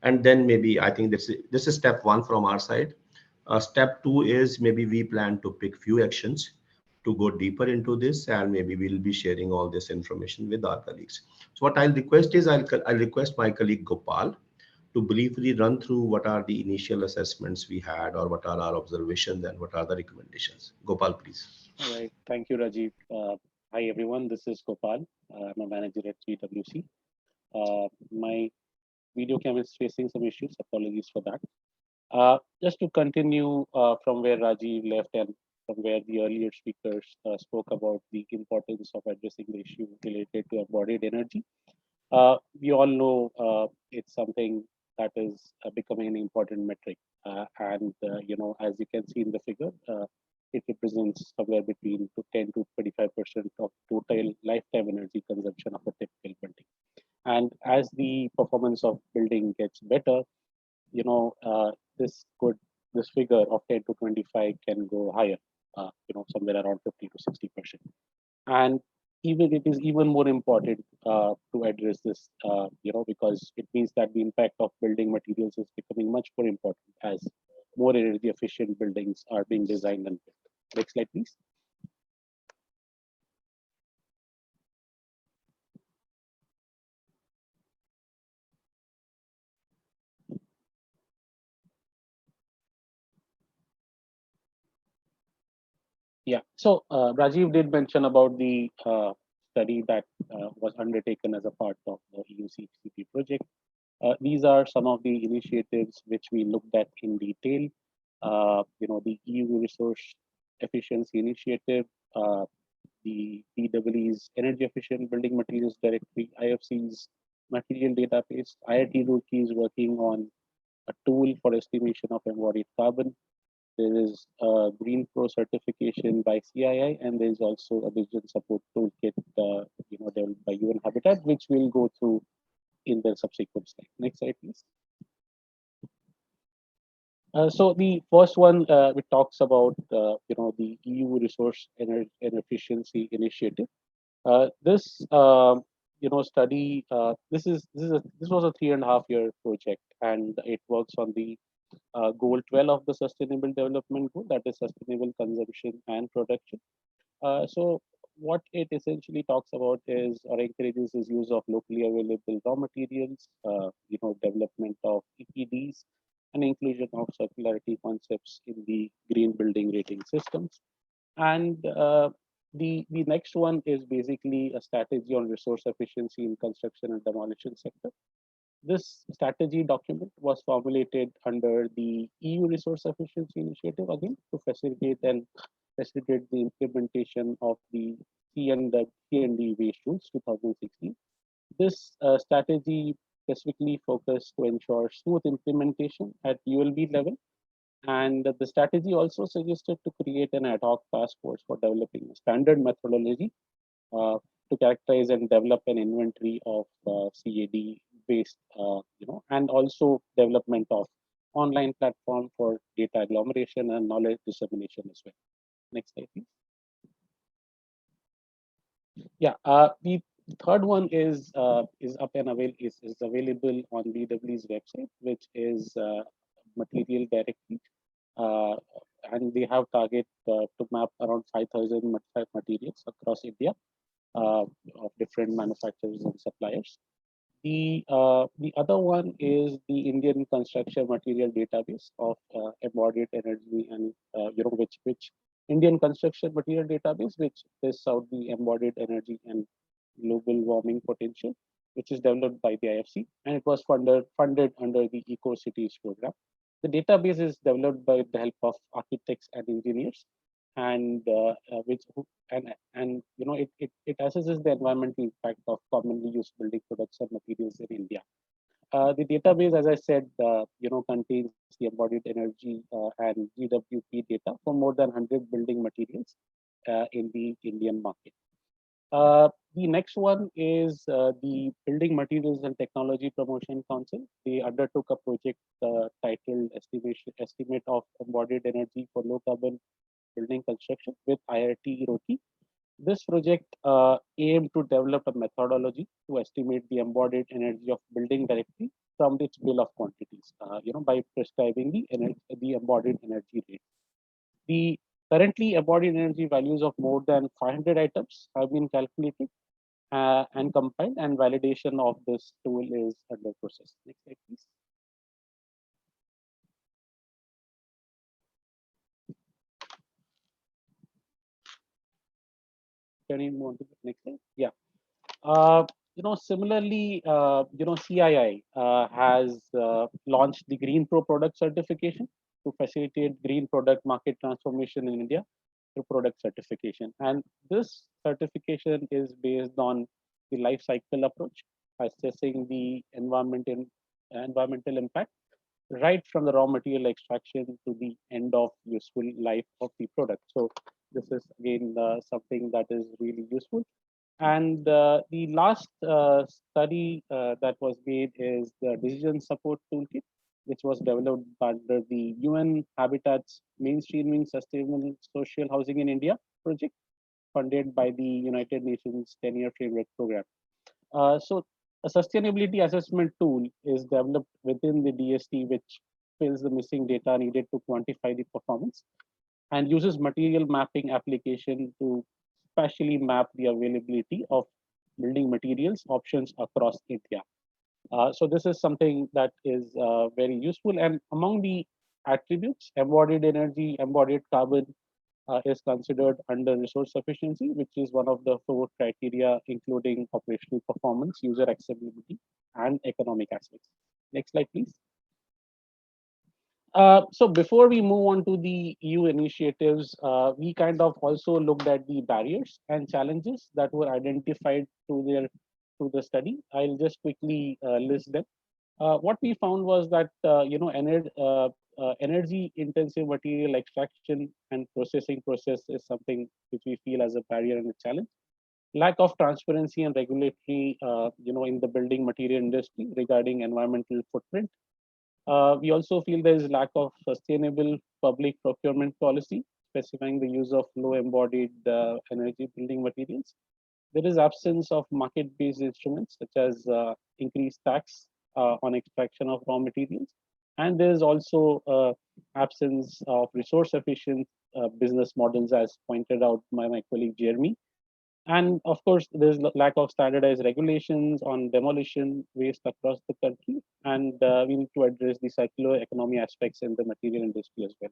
And then maybe I think this is step one from our side. Step two is maybe we plan to pick few actions to go deeper into this, and maybe we'll be sharing all this information with our colleagues. So what I'll request is, I'll request my colleague Gopal to briefly run through what are the initial assessments we had, or what are our observations and what are the recommendations. Gopal, please. All right. Thank you, Rajiv. Hi, everyone. This is Gopal. I'm a manager at GWC. My video camera is facing some issues. Apologies for that. Just to continue from where Rajiv left and from where the earlier speakers spoke about the importance of addressing the issue related to embodied energy. We all know it's something that is becoming an important metric. And as you can see in the figure, it represents somewhere between 10 to 25% of total lifetime energy consumption of a typical building. And as the performance of building gets better, this figure of 10 to 25 can go higher, somewhere around 50 to 60%. And even it is even more important to address this, because it means that the impact of building materials is becoming much more important as more energy efficient buildings are being designed and built. Next slide, please. Yeah, so Rajiv did mention about the study that was undertaken as a part of the EU CP project. These are some of the initiatives which we looked at in detail. The EU Resource Efficiency Initiative, the EE's Energy Efficient Building Materials Directory, IFC's Material Database. IIT Roorkee is working on a tool for estimation of embodied carbon. There is a Green Pro certification by CII, and there is also a vision support toolkit, developed by UN Habitat, which we'll go through in the subsequent slide. Next slide, please. So the first one, which talks about the EU Resource and Efficiency Initiative. This study. This was a 3.5 year project, and it works on the goal 12 of the Sustainable Development Goal, that is sustainable consumption and production. So what it essentially talks about is, or encourages, is use of locally available raw materials, development of EPDs, and inclusion of circularity concepts in the green building rating systems. And the next one is basically a strategy on resource efficiency in construction and demolition sector. This strategy document was formulated under the EU Resource Efficiency Initiative, again, to facilitate the implementation of the C&D waste rules 2016. This strategy specifically focused to ensure smooth implementation at ULB level, and the strategy also suggested to create an ad hoc task force for developing a standard methodology uh, to characterize and develop an inventory of CAD waste, and also development of online platform for data agglomeration and knowledge dissemination as well. Next slide, please. Yeah, the third one is up and is available on BW's website, which is material directory, and they have target to map around 5,000 materials across India of different manufacturers and suppliers. The other one is the Indian Construction Material Database of embodied energy, and which Indian Construction Material Database, which lists out the embodied energy and global warming potential, which is developed by the IFC, and it was funded under the Eco Cities program. The database is developed by the help of architects and engineers, and it assesses the environmental impact of commonly used building products and materials in India. The database, as I said, contains the embodied energy and GWP data for more than 100 building materials in the Indian market. The next one is the Building Materials and Technology Promotion Council. They undertook a project titled Estimate of Embodied Energy for Low Carbon Building Construction with IIT Roorkee. This project aimed to develop a methodology to estimate the embodied energy of building directly from its bill of quantities, by prescribing the embodied energy rate. The currently embodied energy values of more than 500 items have been calculated and compiled, and validation of this tool is under process. Next slide, please. Can you move on to the next slide? Yeah. Similarly, CII has launched the Green Pro Product Certification to facilitate green product market transformation in India through product certification. And this certification is based on the life cycle approach, assessing the environmental impact right from the raw material extraction to the end of useful life of the product. So this is again something that is really useful. And the last study that was made is the Decision Support Toolkit, which was developed under the UN Habitat's Mainstreaming Sustainable Social Housing in India project, funded by the United Nations 10-year framework program. So a sustainability assessment tool is developed within the DST, which fills the missing data needed to quantify the performance, and uses material mapping application to spatially map the availability of building materials options across India. So this is something that is very useful. And among the attributes, embodied energy, embodied carbon is considered under resource efficiency, which is one of the 4 criteria, including operational performance, user accessibility, and economic aspects. Next slide, please. So before we move on to the EU initiatives, we kind of also looked at the barriers and challenges that were identified through the study. I'll just quickly list them. What we found was that energy intensive material extraction and processing process is something which we feel as a barrier and a challenge. Lack of transparency and regulatory, in the building material industry regarding environmental footprint. We also feel there is lack of sustainable public procurement policy specifying the use of low embodied energy building materials. There is absence of market-based instruments such as increased tax on extraction of raw materials. And there is also absence of resource-efficient business models, as pointed out by my colleague Jeremy. And of course, there's lack of standardized regulations on demolition waste across the country. And we need to address the circular economy aspects in the material industry as well.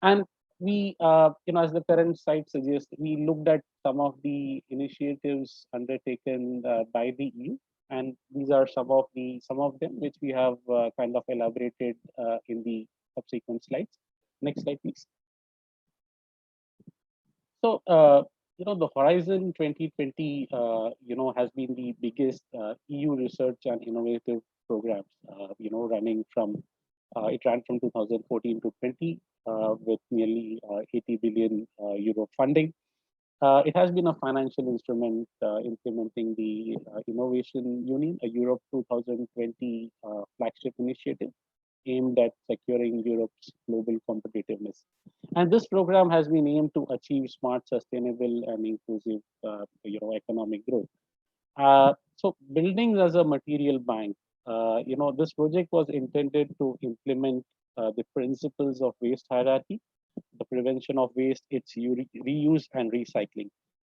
And we, as the current site suggests, we looked at some of the initiatives undertaken by the EU, and these are some of them which we have kind of elaborated in the subsequent slides. Next slide, please. So, the Horizon 2020, has been the biggest EU research and innovative programs, running from, it ran from 2014 to 20 with nearly 80 billion euro funding. It has been a financial instrument implementing the Innovation Union, a Europe 2020 flagship initiative aimed at securing Europe's global competitiveness. And this program has been aimed to achieve smart, sustainable, and inclusive, economic growth. So, buildings as a material bank. This project was intended to implement the principles of waste hierarchy, the prevention of waste, its reuse and recycling.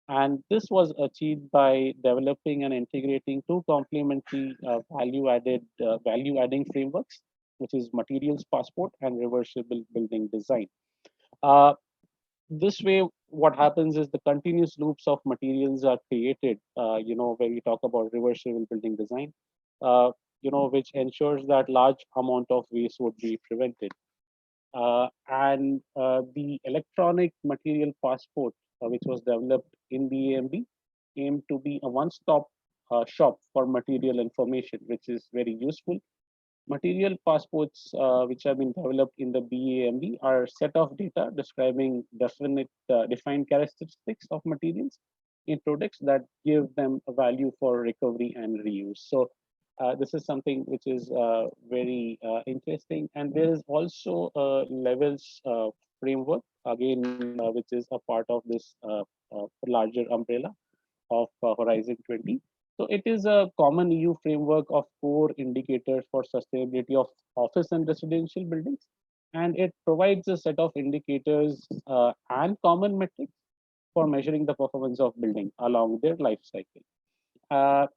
And this was achieved by developing and integrating two complementary value-adding frameworks, which is materials passport and reversible building design. This way, what happens is the continuous loops of materials are created, where we talk about reversible building design, which ensures that large amount of waste would be prevented. And the electronic material passport, which was developed in the AMB, aimed to be a one-stop shop for material information, which is very useful. Material passports, which have been developed in the BAMB, are a set of data describing defined characteristics of materials in products that give them a value for recovery and reuse. So this is something which is very interesting. And there is also a levels framework, again, which is a part of this larger umbrella of Horizon 20. So it is a common EU framework of core indicators for sustainability of office and residential buildings. And it provides a set of indicators and common metrics for measuring the performance of building along their life cycle.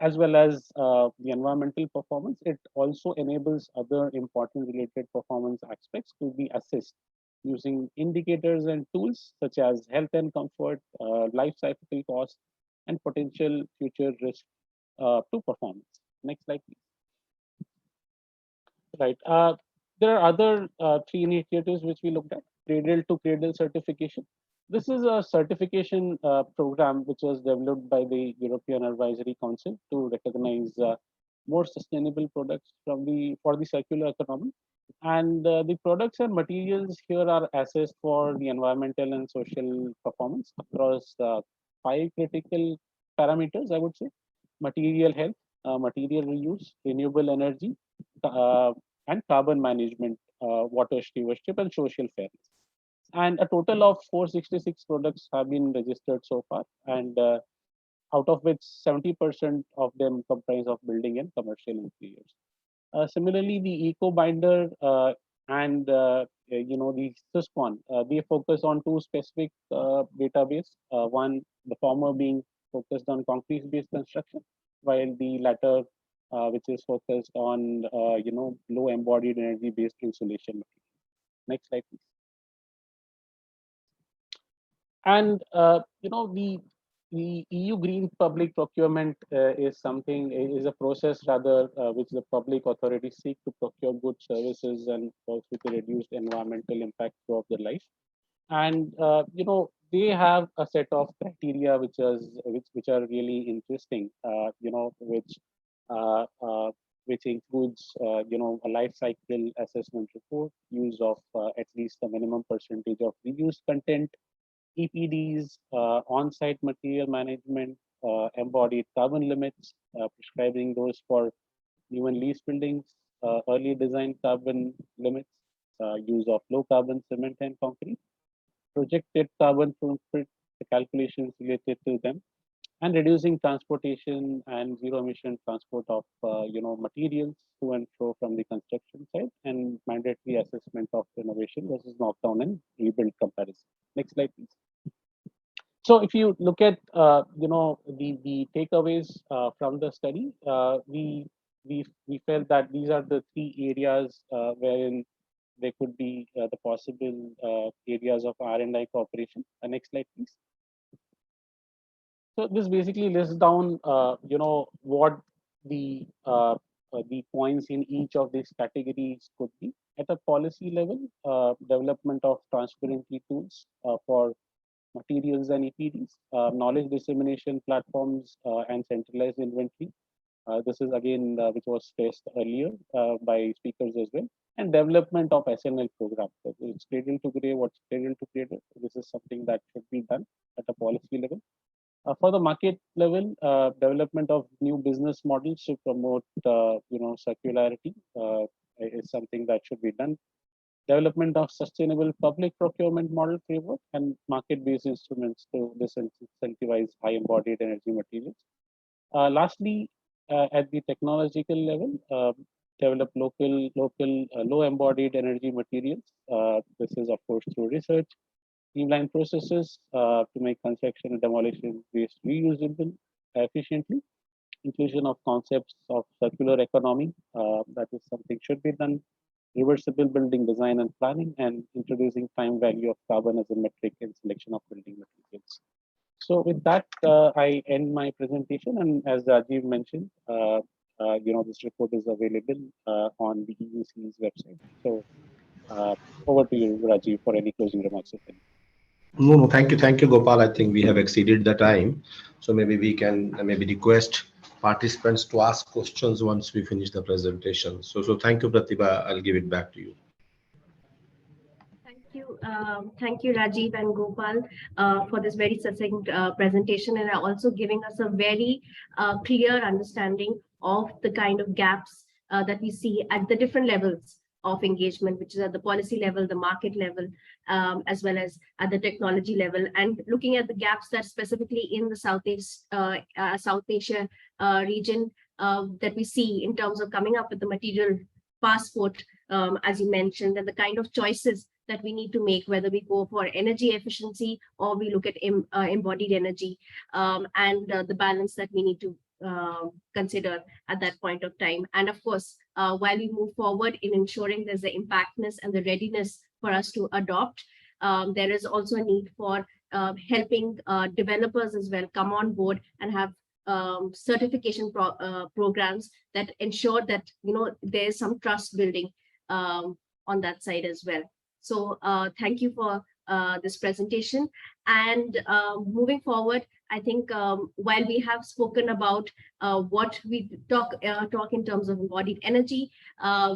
As well as the environmental performance, it also enables other important related performance aspects to be assessed using indicators and tools such as health and comfort, life cycle cost, and potential future risk to performance. Next slide, please. Right. There are other three initiatives which we looked at. Cradle to Cradle certification. This is a certification program which was developed by the European Advisory Council to recognize more sustainable products for the circular economy. And the products and materials here are assessed for the environmental and social performance across 5 critical parameters, I would say: material health, material reuse, renewable energy, and carbon management, water stewardship, and social fairness. And a total of 466 products have been registered so far, and out of which 70% of them comprise of building and commercial interiors. Similarly, the Eco Binder and the SysCon, they focus on two specific database. One, the former being focused on concrete-based construction, while the latter, which is focused on low embodied energy-based insulation material. Next slide, please. And the EU Green Public Procurement is a process rather which the public authorities seek to procure goods, services, and also to reduce environmental impact throughout their life. And they have a set of criteria which are really interesting. Which includes a life cycle assessment report, use of at least a minimum percentage of reused content, EPDs, on-site material management, embodied carbon limits, prescribing those for new and lease buildings, early design carbon limits, use of low carbon cement and concrete, projected carbon footprint, the calculations related to them, and reducing transportation and zero emission transport of materials to and fro from the construction site, and mandatory assessment of renovation versus knockdown and rebuild comparison. Next slide, please. So if you look at the takeaways from the study, we felt that these are the three areas wherein there could be the possible areas of R&I cooperation. Next slide, please. So this basically lists down, what the points in each of these categories could be. At a policy level, development of transparency tools for materials and EPDs, knowledge dissemination platforms, and centralized inventory. This is again which was stressed earlier by speakers as well. And development of SNL programs. So it's cradle to grave, what's cradle to cradle. This is something that should be done at a policy level. For the market level, development of new business models to promote, circularity is something that should be done. Development of sustainable public procurement model framework and market-based instruments to disincentivize high embodied energy materials. Lastly, at the technological level, develop local low embodied energy materials. This is of course through research, streamline processes to make construction and demolition waste reusable efficiently. Inclusion of concepts of circular economy, that is something should be done. Reversible building design and planning, and introducing time value of carbon as a metric in selection of building materials. So with that, I end my presentation. And as Rajiv mentioned, this report is available on the EUC's website. So over to you, Rajiv, for any closing remarks. No, thank you, Gopal. I think we have exceeded the time, so maybe we can request participants to ask questions once we finish the presentation. So thank you, Pratibha. I'll give it back to you. Thank you, Rajiv and Gopal, for this very succinct presentation, and also giving us a very clear understanding of the kind of gaps that we see at the different levels of engagement, which is at the policy level, the market level, as well as at the technology level, and looking at the gaps that specifically in the South Asia region that we see in terms of coming up with the material passport, as you mentioned, and the kind of choices that we need to make, whether we go for energy efficiency or we look at embodied energy, and the balance that we need to consider at that point of time. And of course, while we move forward in ensuring there's the impactness and the readiness for us to adopt, there is also a need for helping developers as well come on board and have certification programs that ensure that there's some trust building on that side as well. So thank you for this presentation. And moving forward, I think while we have spoken about what we talk in terms of embodied energy,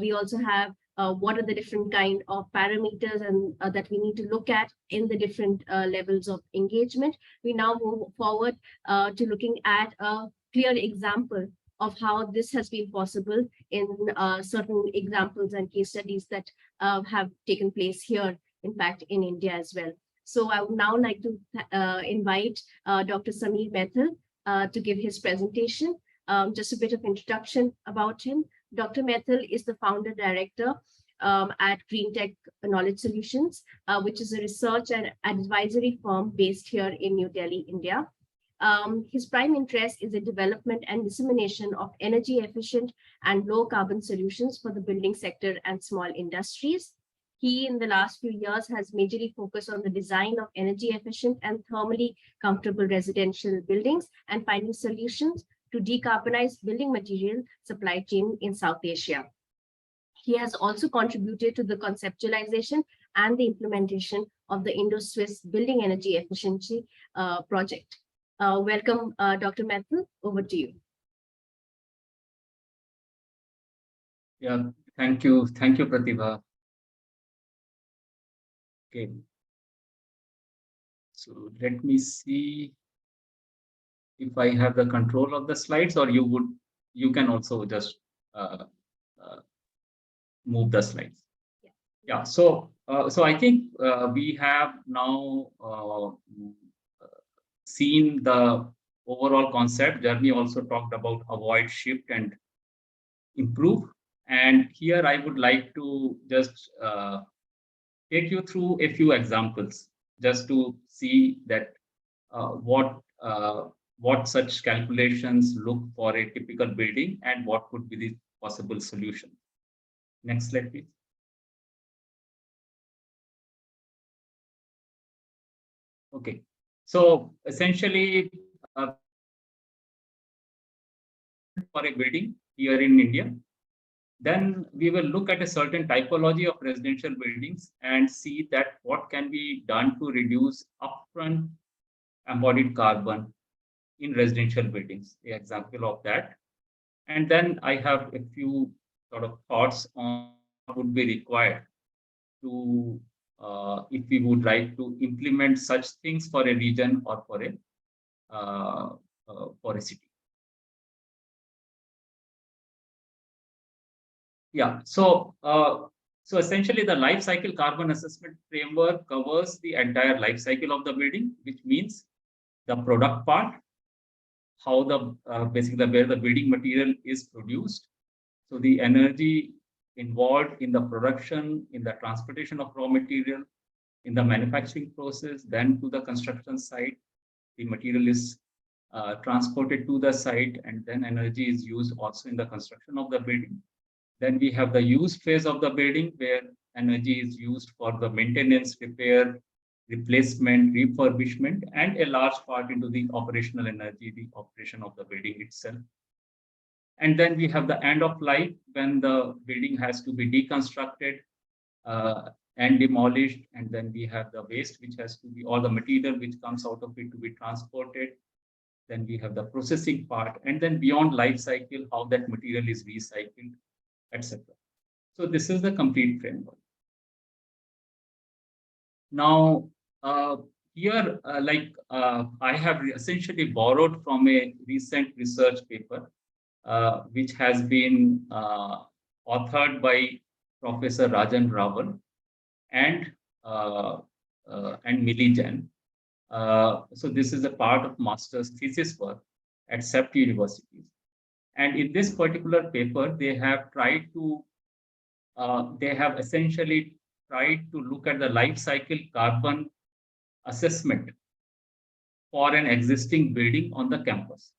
we also have what are the different kind of parameters and that we need to look at in the different levels of engagement. We now move forward to looking at a clear example of how this has been possible in certain examples and case studies that have taken place here, in fact, in India as well. So I would now like to invite Dr. Sameer Mehtal to give his presentation. Just a bit of introduction about him. Dr. Mehtal is the founder director at Green Tech Knowledge Solutions, which is a research and advisory firm based here in New Delhi, India. His prime interest is the development and dissemination of energy efficient and low carbon solutions for the building sector and small industries. He, in the last few years, has majorly focused on the design of energy efficient and thermally comfortable residential buildings and finding solutions to decarbonize building material supply chain in South Asia. He has also contributed to the conceptualization and the implementation of the Indo-Swiss Building Energy Efficiency project. Welcome, Dr. Mehtal. Over to you. Yeah, thank you, Pratibha. Okay, so let me see if I have the control of the slides, or you can also just move the slides. Yeah. So I think we have now seen the overall concept. Jeremy also talked about avoid, shift, and improve. And here I would like to just take you through a few examples just to see that what such calculations look for a typical building and what could be the possible solution. Next slide, please. Okay, so essentially for a building here in India, then we will look at a certain typology of residential buildings and see that what can be done to reduce upfront embodied carbon in residential buildings, the example of that. And then I have a few sort of thoughts on what would be required to, if we would like to implement such things for a region or for a city. Yeah, so essentially the life cycle carbon assessment framework covers the entire life cycle of the building, which means the product part, how the basically where the building material is produced. So the energy involved in the production, in the transportation of raw material, in the manufacturing process, then to the construction site, the material is transported to the site, and then energy is used also in the construction of the building. Then we have the use phase of the building where energy is used for the maintenance, repair, replacement, refurbishment, and a large part into the operational energy, the operation of the building itself. And then we have the end of life when the building has to be deconstructed and demolished. And then we have the waste, which has to be all the material which comes out of it to be transported. Then we have the processing part, and then beyond life cycle, how that material is recycled, etc. So this is the complete framework. Now, here, I have essentially borrowed from a recent research paper, which has been authored by Professor Rajan Rawal and Millie Jain. So this is a part of master's thesis work at CEPT universities. And in this particular paper, they have tried to, they have essentially tried to look at the life cycle carbon assessment for an existing building on the campus.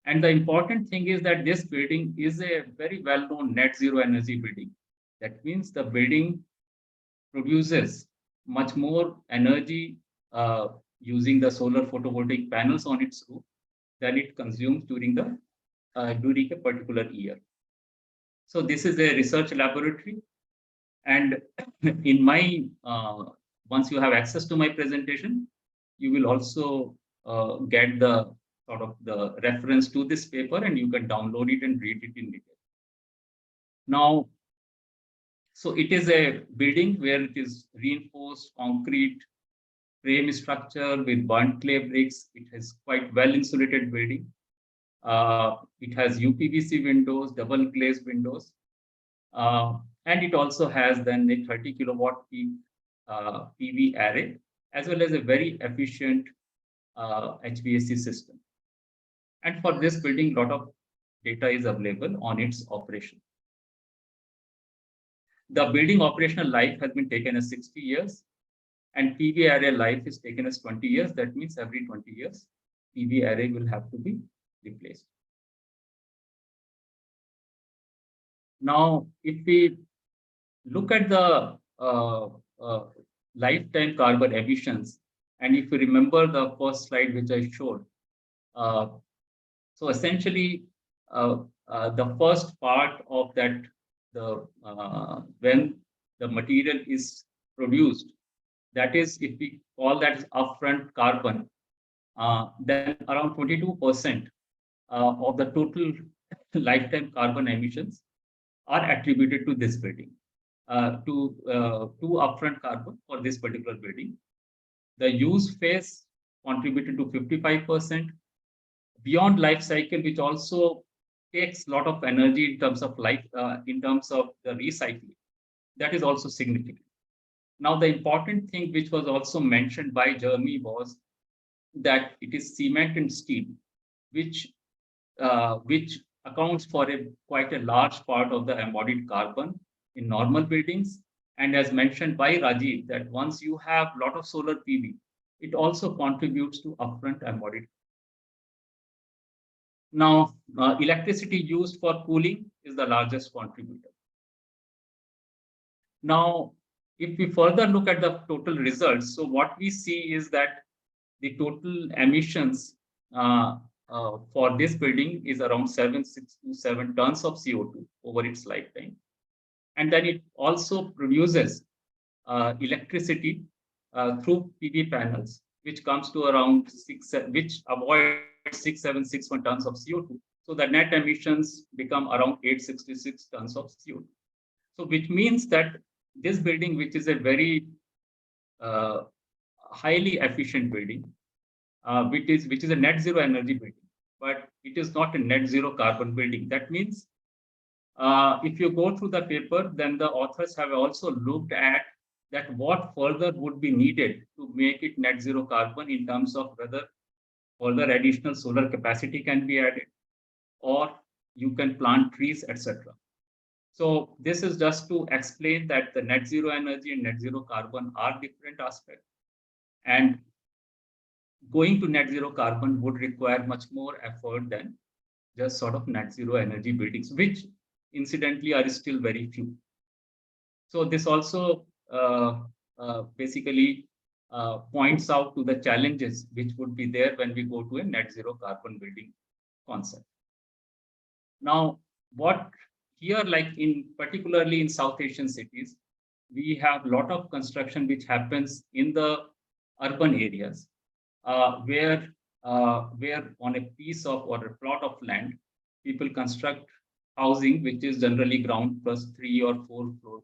And the important thing is that this building is a very well-known net zero energy building. That means the building produces much more energy using the solar photovoltaic panels on its roof than it consumes during a particular year. So this is a research laboratory, and in my once you have access to my presentation, you will also get the sort of the reference to this paper, and you can download it and read it in detail. Now, so it is a building where it is reinforced concrete frame structure with burnt clay bricks. It is quite well insulated building. It has UPVC windows, double glazed windows, and it also has then a 30 kilowatt peak PV array, as well as a very efficient HVAC system. And for this building, a lot of data is available on its operation. The building operational life has been taken as 60 years, and PV array life is taken as 20 years. That means every 20 years, PV array will have to be replaced. Now, if we look at the lifetime carbon emissions, and if you remember the first slide which I showed, so essentially the first part of that, when the material is produced, that is, if we call that upfront carbon, then around 22% of the total lifetime carbon emissions are attributed to this building, to upfront carbon for this particular building. The use phase contributed to 55%. Beyond life cycle, which also takes a lot of energy in terms of life, in terms of the recycling, that is also significant. Now, the important thing which was also mentioned by Jeremy was that it is cement and steel, which accounts for quite a large part of the embodied carbon in normal buildings. And as mentioned by Rajiv, that once you have a lot of solar PV, it also contributes to upfront embodied. Now, electricity used for cooling is the largest contributor. Now, if we further look at the total results, so what we see is that the total emissions for this building is around 767 tons of CO2 over its lifetime. And then it also produces electricity through PV panels, which comes to around which avoids 6761 tons of CO2. So the net emissions become around 866 tons of CO2. So which means that this building, which is a very highly efficient building, which is a net zero energy building, but it is not a net zero carbon building. That means if you go through the paper, then the authors have also looked at that what further would be needed to make it net zero carbon in terms of whether further additional solar capacity can be added, or you can plant trees, etc. So this is just to explain that the net zero energy and net zero carbon are different aspects. And going to net zero carbon would require much more effort than just sort of net zero energy buildings, which incidentally are still very few. So this also basically points out to the challenges which would be there when we go to a net zero carbon building concept. Now, what here, like particularly in South Asian cities, we have a lot of construction which happens in the urban areas, where on a piece of or a plot of land, people construct housing, which is generally ground plus 3 or 4 floor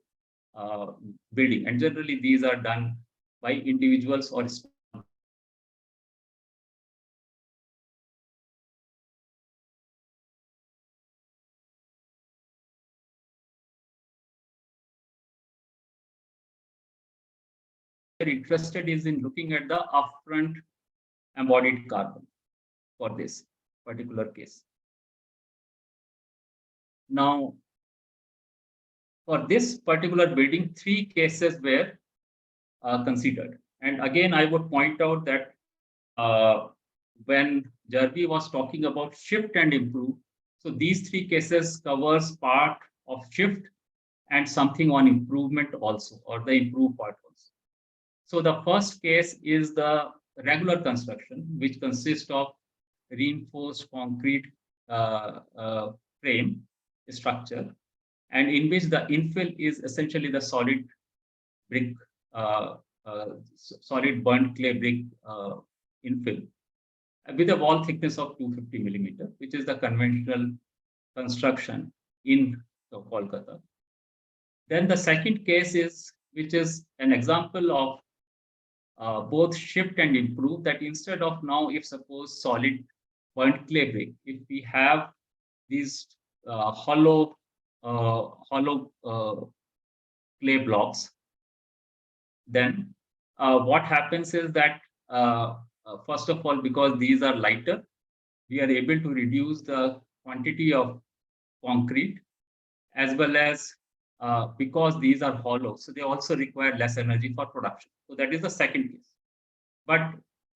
building. And generally these are done by individuals or interested is in looking at the upfront embodied carbon for this particular case. Now, for this particular building, 3 cases were considered. And again, I would point out that when Jarvi was talking about shift and improve, so these 3 cases covers part of shift and something on improvement also, or the improve part also. So the first case is the regular construction, which consists of reinforced concrete frame structure, and in which the infill is essentially the solid brick, solid burnt clay brick infill with a wall thickness of 250 millimeter, which is the conventional construction in Kolkata. Then the second case is, which is an example of both shift and improve, that instead of now, if suppose solid burnt clay brick, if we have these hollow clay blocks, then what happens is that first of all, because these are lighter, we are able to reduce the quantity of concrete, as well as because these are hollow, so they also require less energy for production. So that is the second case. But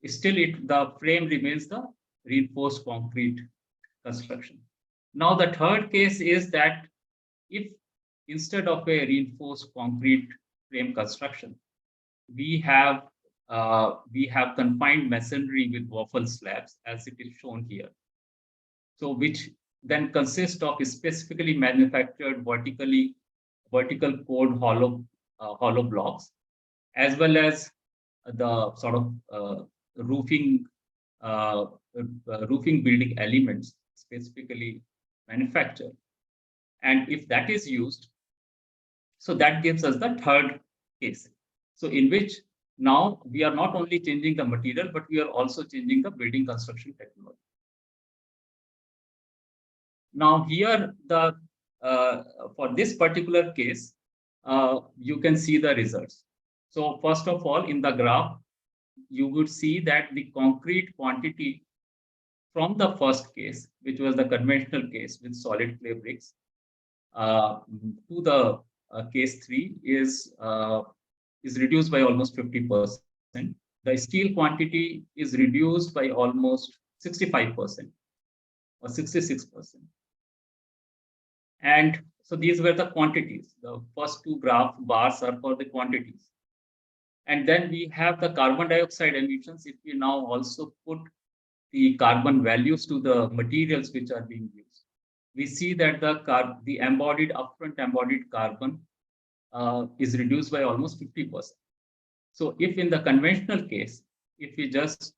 still, the frame remains the reinforced concrete construction. Now, the third case is that if instead of a reinforced concrete frame construction, we have confined masonry with waffle slabs, as it is shown here. So which then consists of specifically manufactured vertical poured hollow blocks, as well as the sort of roofing building elements specifically manufactured. And if that is used, so that gives us the third case. So in which now we are not only changing the material, but we are also changing the building construction technology. Now here, for this particular case, you can see the results. So first of all, in the graph, you would see that the concrete quantity from the first case, which was the conventional case with solid clay bricks, to the case 3 is reduced by almost 50%. The steel quantity is reduced by almost 65% or 66%. And so these were the quantities. The first two bars are for the quantities. And then we have the carbon dioxide emissions. If we now also put the carbon values to the materials which are being used, we see that the upfront embodied carbon is reduced by almost 50%. So if in the conventional case, if we just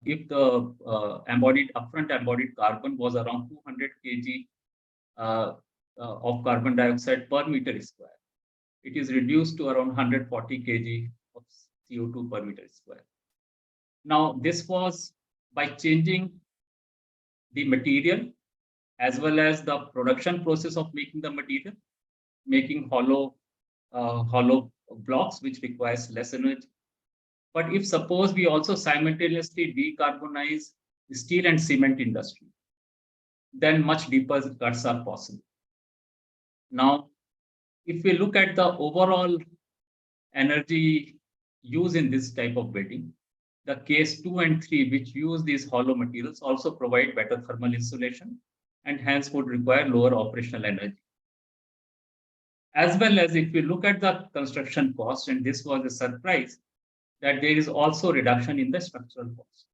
if the upfront embodied carbon was around 200 kg of carbon dioxide per meter square, it is reduced to around 140 kg of CO2 per meter square. Now, this was by changing the material as well as the production process of making the material, making hollow blocks, which requires less energy. But if suppose we also simultaneously decarbonize the steel and cement industry, then much deeper cuts are possible. Now, if we look at the overall energy use in this type of building, the case 2 and 3, which use these hollow materials, also provide better thermal insulation and hence would require lower operational energy. As well as if we look at the construction cost, and this was a surprise, that there is also reduction in the structural cost.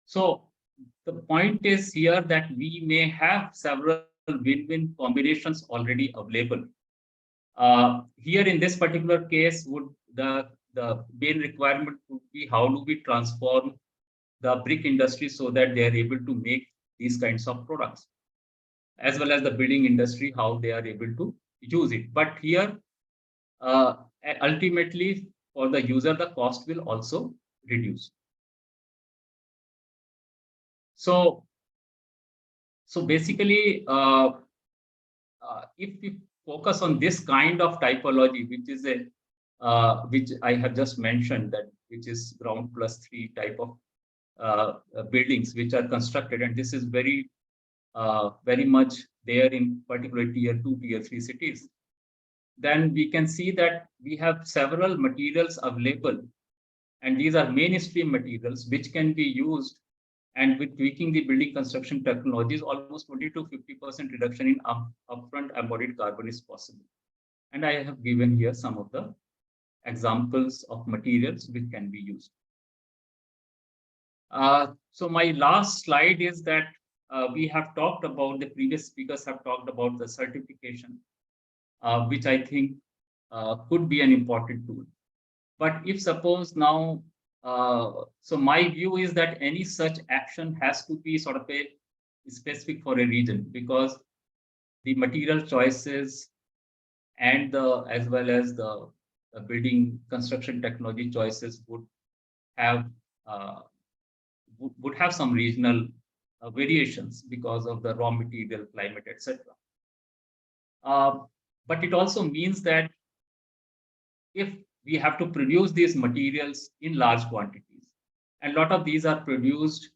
So the point is here that we may have several win-win combinations already available. Here in this particular case, would the main requirement would be how do we transform the brick industry so that they are able to make these kinds of products, as well as the building industry, how they are able to use it. But here, ultimately, for the user, the cost will also reduce. So basically, if we focus on this kind of typology, which is which I have just mentioned, that which is ground plus 3 type of buildings which are constructed, and this is very much there in particular tier 2, tier 3 cities, then we can see that we have several materials available, and these are mainstream materials which can be used. And with tweaking the building construction technologies, almost 20 to 50% reduction in upfront embodied carbon is possible. And I have given here some of the examples of materials which can be used. So my last slide is that we have talked about, the previous speakers have talked about the certification, which I think could be an important tool. But if suppose now, so my view is that any such action has to be sort of a specific for a region, because the material choices and as well as the building construction technology choices would have some regional variations because of the raw material, climate, etc. But it also means that if we have to produce these materials in large quantities, and a lot of these are produced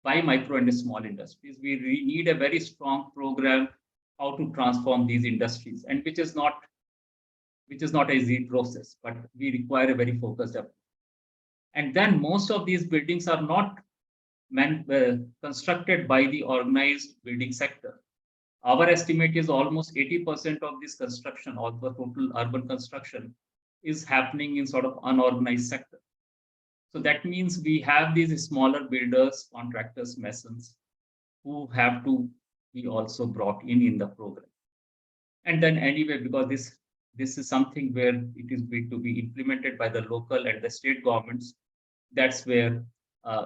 by micro and small industries, we need a very strong program how to transform these industries, and which is not an easy process, but we require a very focused effort. And then most of these buildings are not constructed by the organized building sector. Our estimate is almost 80% of this construction, or the total urban construction, is happening in sort of unorganized sector. So that means we have these smaller builders, contractors, masons, who have to be also brought in the program. And then anyway, because this is something where it is going to be implemented by the local and the state governments, that's where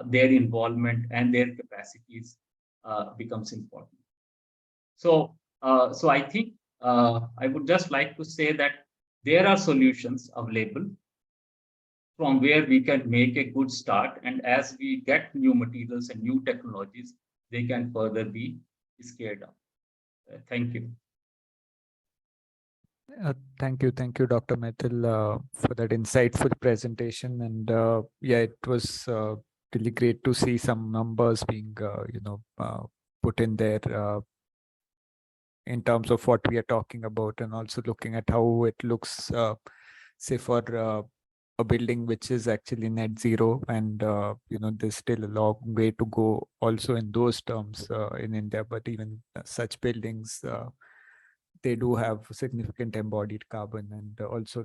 their involvement and their capacities becomes important. So I think I would just like to say that there are solutions available from where we can make a good start, and as we get new materials and new technologies, they can further be scaled up. Thank you. Thank you, Dr. Mithil, for that insightful presentation. And yeah, it was really great to see some numbers being, put in there in terms of what we are talking about, and also looking at how it looks, say for a building which is actually net zero, and there's still a long way to go also in those terms in India, but even such buildings, they do have significant embodied carbon. And also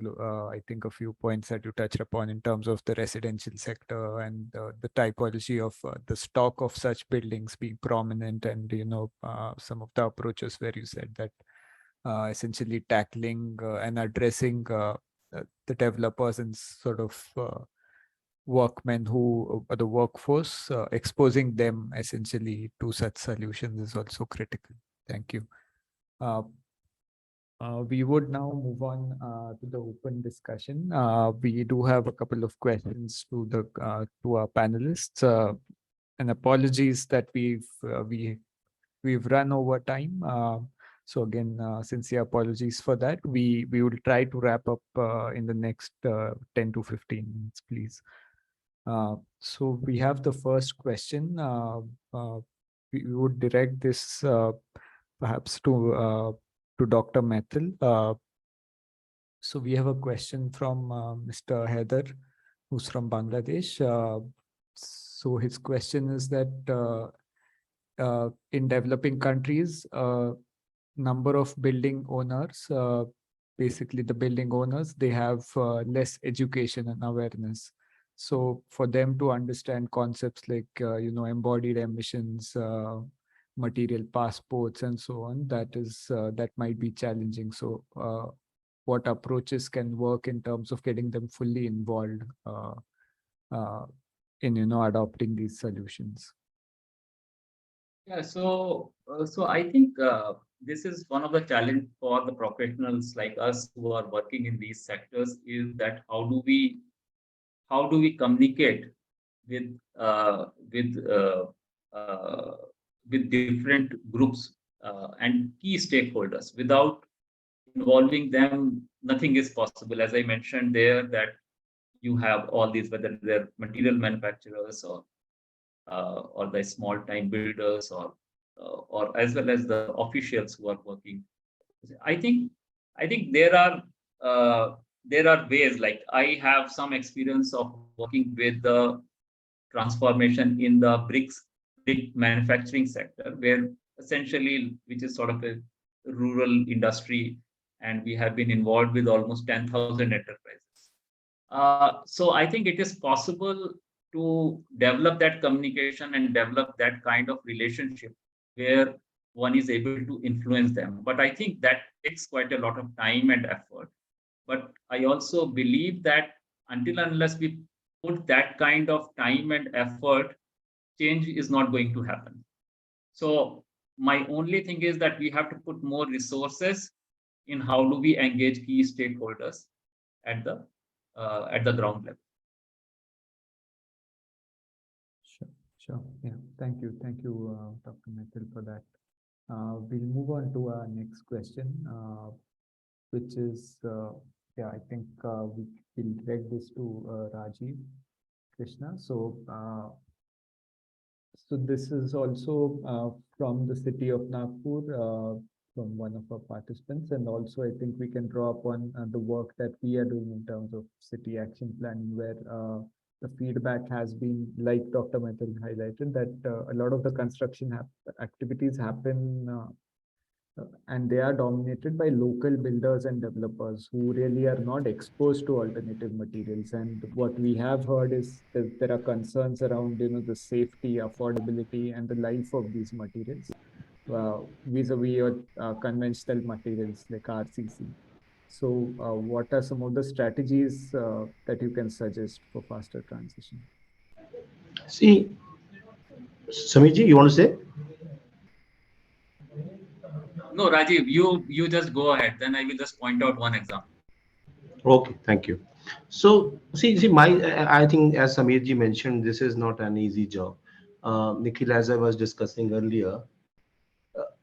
I think a few points that you touched upon in terms of the residential sector and the typology of the stock of such buildings being prominent, and some of the approaches where you said that essentially tackling and addressing the developers and sort of workmen who the workforce, exposing them essentially to such solutions is also critical. Thank you. We would now move on to the open discussion. We do have a couple of questions to our panelists, and apologies that we've run over time. So again, sincere apologies for that. We will try to wrap up in the next 10 to 15 minutes, please. So we have the first question. We would direct this perhaps to Dr. Mehtil. So we have a question from Mr. Haider, who's from Bangladesh. So his question is that in developing countries, number of building owners, basically the building owners, they have less education and awareness. So for them to understand concepts like, embodied emissions, material passports, and so on, that might be challenging. So what approaches can work in terms of getting them fully involved in adopting these solutions? Yeah, so I think this is one of the challenge for the professionals like us who are working in these sectors, is that how do we communicate with different groups and key stakeholders. Without involving them, nothing is possible. As I mentioned there, that you have all these, whether they're material manufacturers or the small time builders, or as well as the officials who are working. I think there are ways. Like, I have some experience of working with the transformation in the brick manufacturing sector, where essentially, which is sort of a rural industry, and we have been involved with almost 10,000 enterprises. So I think it is possible to develop that communication and develop that kind of relationship where one is able to influence them. But I think that takes quite a lot of time and effort. But I also believe that until unless we put that kind of time and effort, change is not going to happen. So my only thing is that we have to put more resources in how do we engage key stakeholders at the ground level. Sure. Yeah. Thank you, Dr. Mehtil, for that. We'll move on to our next question, which is, I think we'll direct this to Rajiv Krishna. So this is also from the city of Nagpur, from one of our participants, and also I think we can draw upon the work that we are doing in terms of city action planning, where the feedback has been, like Dr. Mehtil highlighted, that a lot of the construction activities happen and they are dominated by local builders and developers who really are not exposed to alternative materials. And what we have heard is that there are concerns around the safety, affordability, and the life of these materials vis-a-vis conventional materials like RCC. So what are some of the strategies that you can suggest for faster transition? See, Sameerji, you want to say? No, Rajiv, you just go ahead. Then I will just point out one example. Okay, thank you. So see, I think as Sameerji mentioned, this is not an easy job. Nikhil, as I was discussing earlier,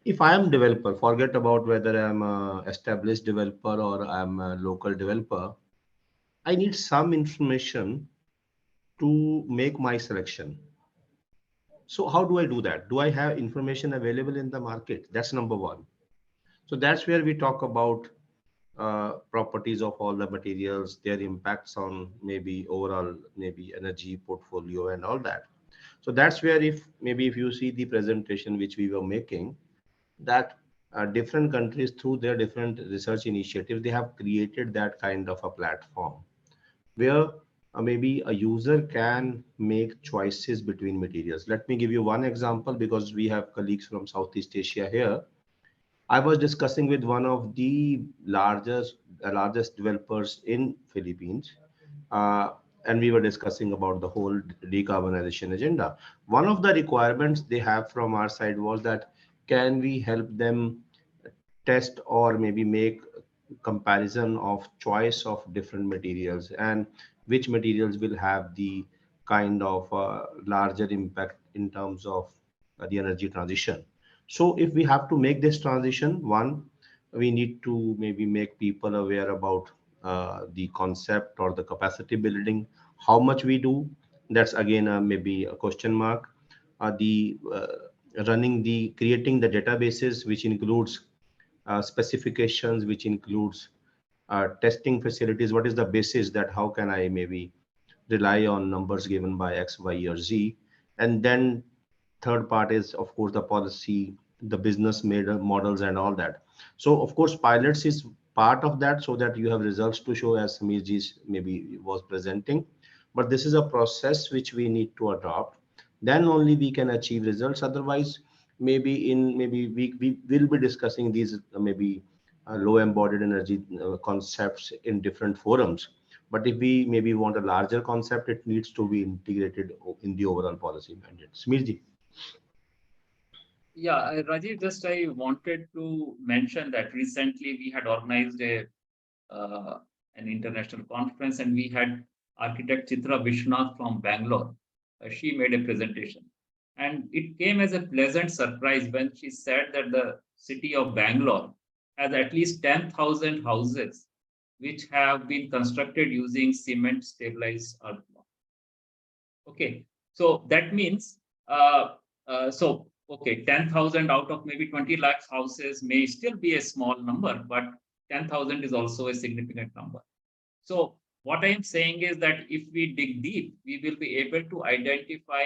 if I am developer, forget about whether I'm a established developer or I'm a local developer, I need some information to make my selection. So how do I do that? Do I have information available in the market? That's number one. So that's where we talk about properties of all the materials, their impacts on maybe overall maybe energy portfolio and all that. So that's where if you see the presentation which we were making, that different countries through their different research initiatives, they have created that kind of a platform where maybe a user can make choices between materials. Let me give you one example because we have colleagues from Southeast Asia here. I was discussing with one of the largest developers in Philippines, uh, and we were discussing about the whole decarbonization agenda. One of the requirements they have from our side was that can we help them test or maybe make comparison of choice of different materials and which materials will have the kind of larger impact in terms of the energy transition. So if we have to make this transition, one, we need to maybe make people aware about the concept or the capacity building. How much we do, that's again maybe a question mark. The creating the databases, which includes specifications, which includes testing facilities. What is the basis that how can I maybe rely on numbers given by X, Y, or Z? And then third part is, of course, the policy, the business models and all that. So, of course, pilots is part of that so that you have results to show as Samirji maybe was presenting. But this is a process which we need to adopt. Then only we can achieve results. Otherwise, maybe we will be discussing these maybe low embodied energy concepts in different forums. But if we maybe want a larger concept, it needs to be integrated in the overall policy mandate. Smirji. Yeah, Rajiv, just I wanted to mention that recently we had organized an international conference, and we had architect Chitra Vishnath from Bangalore. She made a presentation, and it came as a pleasant surprise when she said that the city of Bangalore has at least 10,000 houses which have been constructed using cement stabilized earth block. Okay, so that means okay, 10,000 out of maybe 20 lakh houses may still be a small number, but 10,000 is also a significant number. So what I am saying is that if we dig deep, we will be able to identify.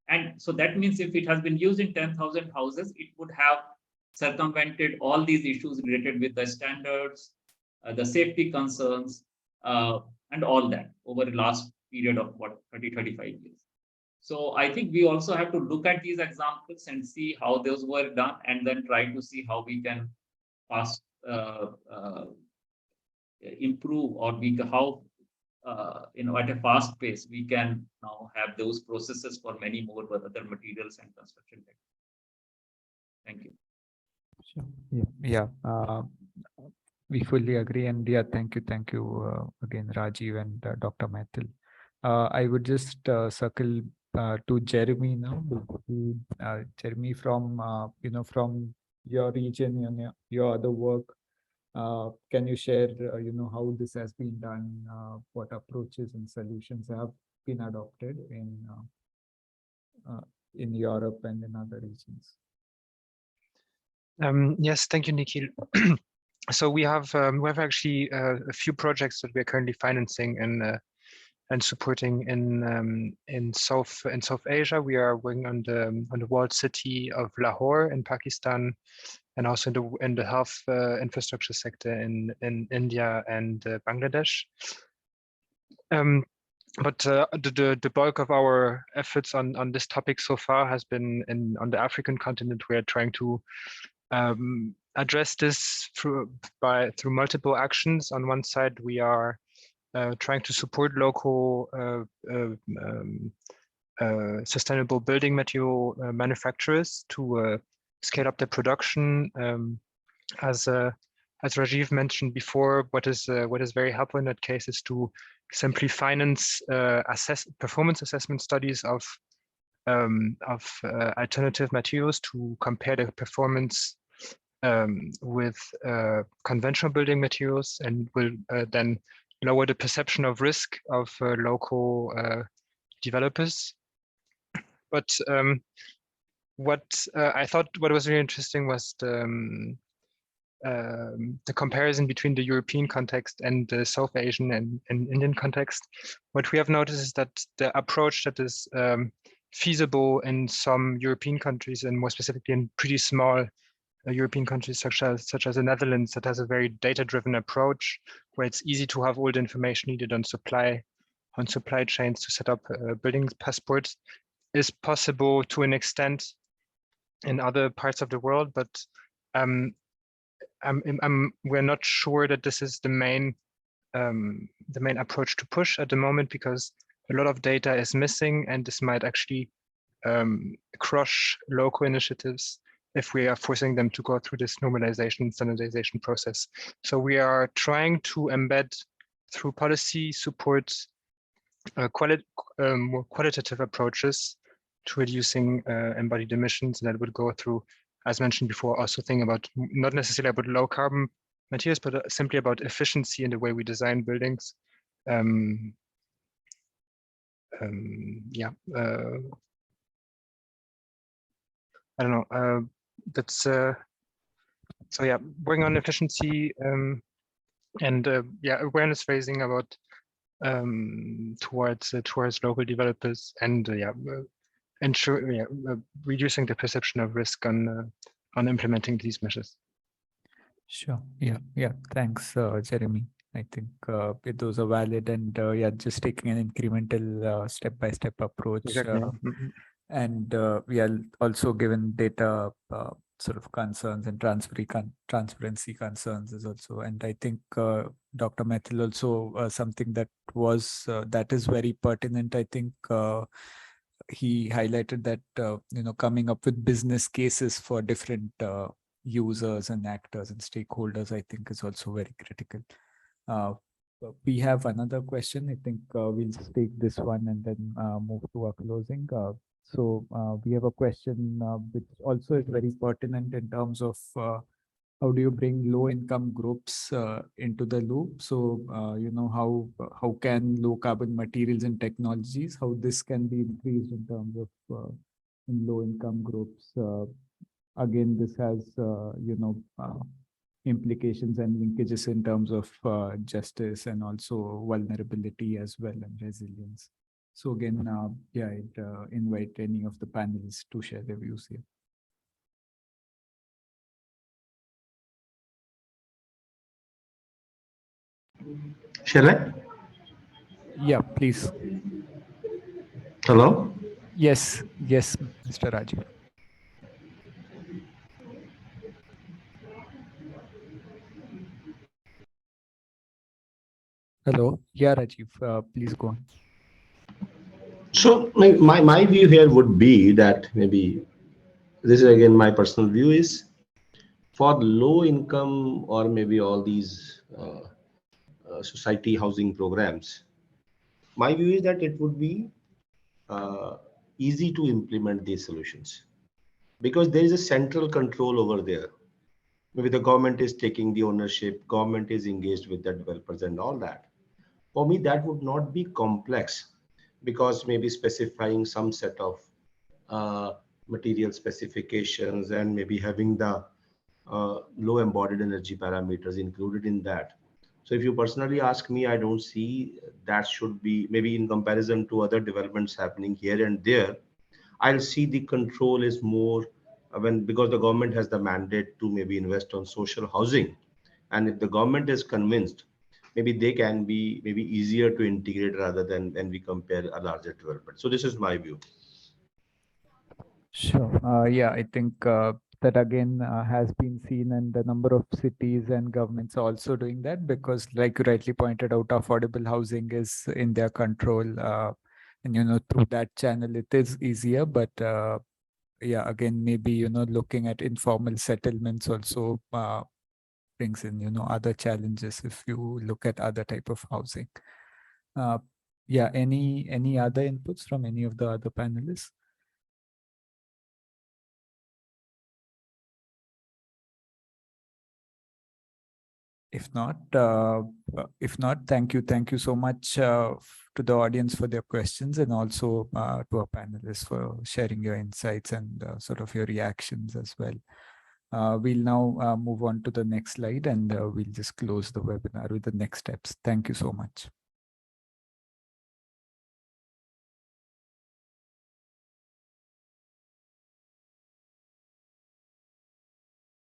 And so that means if it has been used in 10,000 houses, it would have circumvented all these issues related with the standards, the safety concerns, and all that over the last period of what, 35 years. So I think we also have to look at these examples and see how those were done, and then try to see how we can improve, or how at a fast pace we can now have those processes for many more other materials and construction techniques. Thank you. Sure. Yeah. We fully agree, and yeah, thank you again, Rajiv and Dr. Maithil. I would just circle to Jeremy now. Jeremy, from from your region and your other work, can you share how this has been done, what approaches and solutions have been adopted in Europe and in other regions? Yes, thank you, Nikhil. So we have actually a few projects that we are currently financing and supporting in South Asia. We are working on the walled city of Lahore in Pakistan, and also in the health infrastructure sector in India and Bangladesh. But the bulk of our efforts on this topic so far has been on the African continent. We are trying to address this through multiple actions. On one side, we are trying to support local sustainable building material manufacturers to scale up their production. As Rajiv mentioned before, what is very helpful in that case is to simply finance performance assessment studies of alternative materials to compare their performance with conventional building materials, and will then lower the perception of risk of local developers. But what I thought what was really interesting was the comparison between the European context and the South Asian and Indian context. What we have noticed is that the approach that is feasible in some European countries, and more specifically in pretty small European countries such as the Netherlands, that has a very data-driven approach where it's easy to have all the information needed on supply chains to set up building passports, is possible to an extent in other parts of the world, but we're not sure that this is the main approach to push at the moment, because a lot of data is missing, and this might actually crush local initiatives if we are forcing them to go through this normalization standardization process. So we are trying to embed through policy support more qualitative approaches to reducing embodied emissions, and that would go through, as mentioned before, also think about not necessarily about low carbon materials, but simply about efficiency in the way we design buildings. Yeah, I don't know. That's so yeah, working on efficiency and yeah, awareness raising about towards local developers, and reducing the perception of risk on implementing these measures. Sure. Yeah. Thanks, Jeremy. I think those are valid, and yeah, just taking an incremental step-by-step approach. Exactly. And yeah, also given data sort of concerns and transparency concerns is also, and I think Dr. Methil also something that was that is very pertinent. I think he highlighted that coming up with business cases for different users and actors and stakeholders, I think, is also very critical. We have another question. I think we'll just take this one and then move to our closing. So we have a question which also is very pertinent in terms of how do you bring low-income groups into the loop? So how can low-carbon materials and technologies, how this can be increased in terms of in low-income groups? Again, this has implications and linkages in terms of justice and also vulnerability as well, and resilience. So again, yeah, I'd invite any of the panelists to share their views here. Shall I? Yeah, please. Hello? Yes, Mr. Rajiv. Hello. Yeah, Rajiv, please go on. So my view here would be that maybe this is again my personal view is for low income or maybe all these society housing programs. My view is that it would be easy to implement these solutions because there is a central control over there. Maybe the government is taking the ownership, government is engaged with the developers and all that. For me, that would not be complex because maybe specifying some set of material specifications and maybe having the low embodied energy parameters included in that. So if you personally ask me, I don't see that should be maybe in comparison to other developments happening here and there. I'll see the control is more because the government has the mandate to maybe invest on social housing. And if the government is convinced, maybe they can be maybe easier to integrate rather than when we compare a larger development. So this is my view. Sure. Yeah, I think that again has been seen, and the number of cities and governments are also doing that because, like you rightly pointed out, affordable housing is in their control, and through that channel it is easier. But yeah, again, maybe looking at informal settlements also brings in other challenges if you look at other type of housing. Yeah, any other inputs from any of the other panelists? If not, thank you so much to the audience for their questions, and also to our panelists for sharing your insights and sort of your reactions as well. We'll now move on to the next slide, and we'll just close the webinar with the next steps. Thank you so much.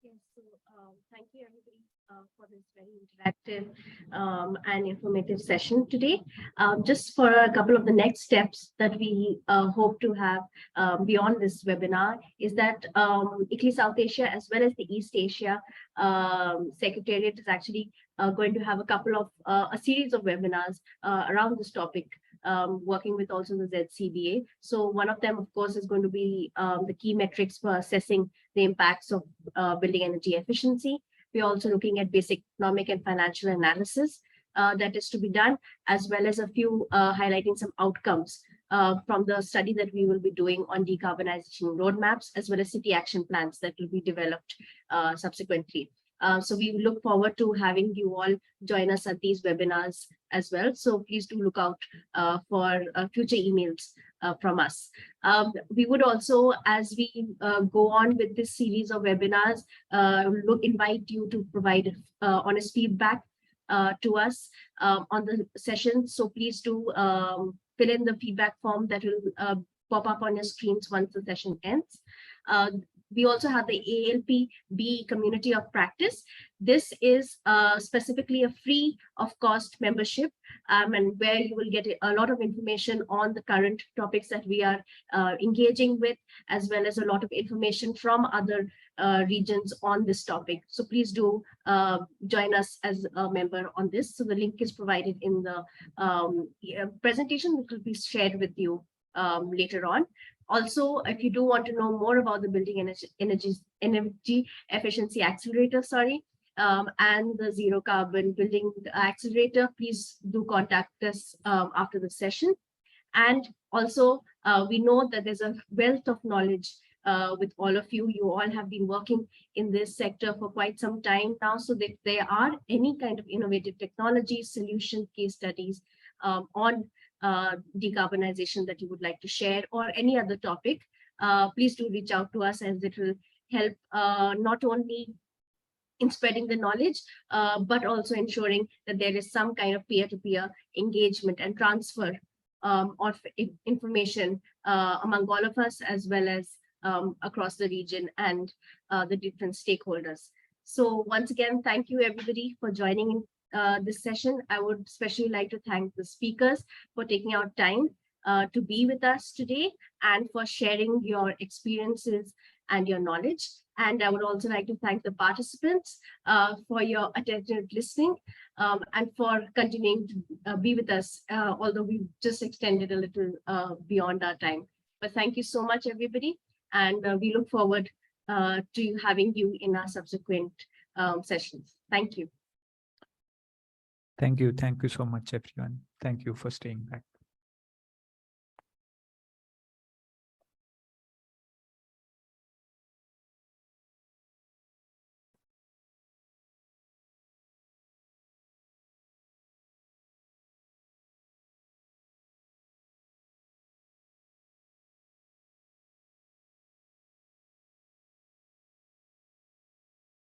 Yes, so thank you everybody for this very interactive and informative session today. Just for a couple of the next steps that we hope to have beyond this webinar is that ICLEI South Asia as well as the East Asia Secretariat is actually going to have a series of webinars around this topic, working with also the ZCBA. So one of them, of course, is going to be the key metrics for assessing the impacts of building energy efficiency. We're also looking at basic economic and financial analysis that is to be done, as well as a few highlighting some outcomes from the study that we will be doing on decarbonization roadmaps, as well as city action plans that will be developed subsequently. So we look forward to having you all join us at these webinars as well. So please do look out for future emails from us. We would also, as we go on with this series of webinars, invite you to provide honest feedback to us on the session. So please do fill in the feedback form that will pop up on your screens once the session ends. We also have the ALP community of practice. This is specifically a free of cost membership, and where you will get a lot of information on the current topics that we are engaging with, as well as a lot of information from other regions on this topic. So please do join us as a member on this. So the link is provided in the presentation, which will be shared with you later on. Also, if you do want to know more about the Building Energy Efficiency Accelerator, and the Zero Carbon Building Accelerator, please do contact us after the session. And also, we know that there's a wealth of knowledge with all of you. You all have been working in this sector for quite some time now. So if there are any kind of innovative technology, solution, case studies on decarbonization that you would like to share, or any other topic, please do reach out to us, as it will help not only in spreading the knowledge, but also ensuring that there is some kind of peer-to-peer engagement and transfer of information among all of us, as well as across the region and the different stakeholders. So once again, thank you everybody for joining in this session. I would especially like to thank the speakers for taking out time to be with us today and for sharing your experiences and your knowledge. And I would also like to thank the participants for your attentive listening and for continuing to be with us, although we just extended a little beyond our time. But thank you so much, everybody. And we look forward to having you in our subsequent sessions. Thank you. Thank you so much, everyone. Thank you for staying back.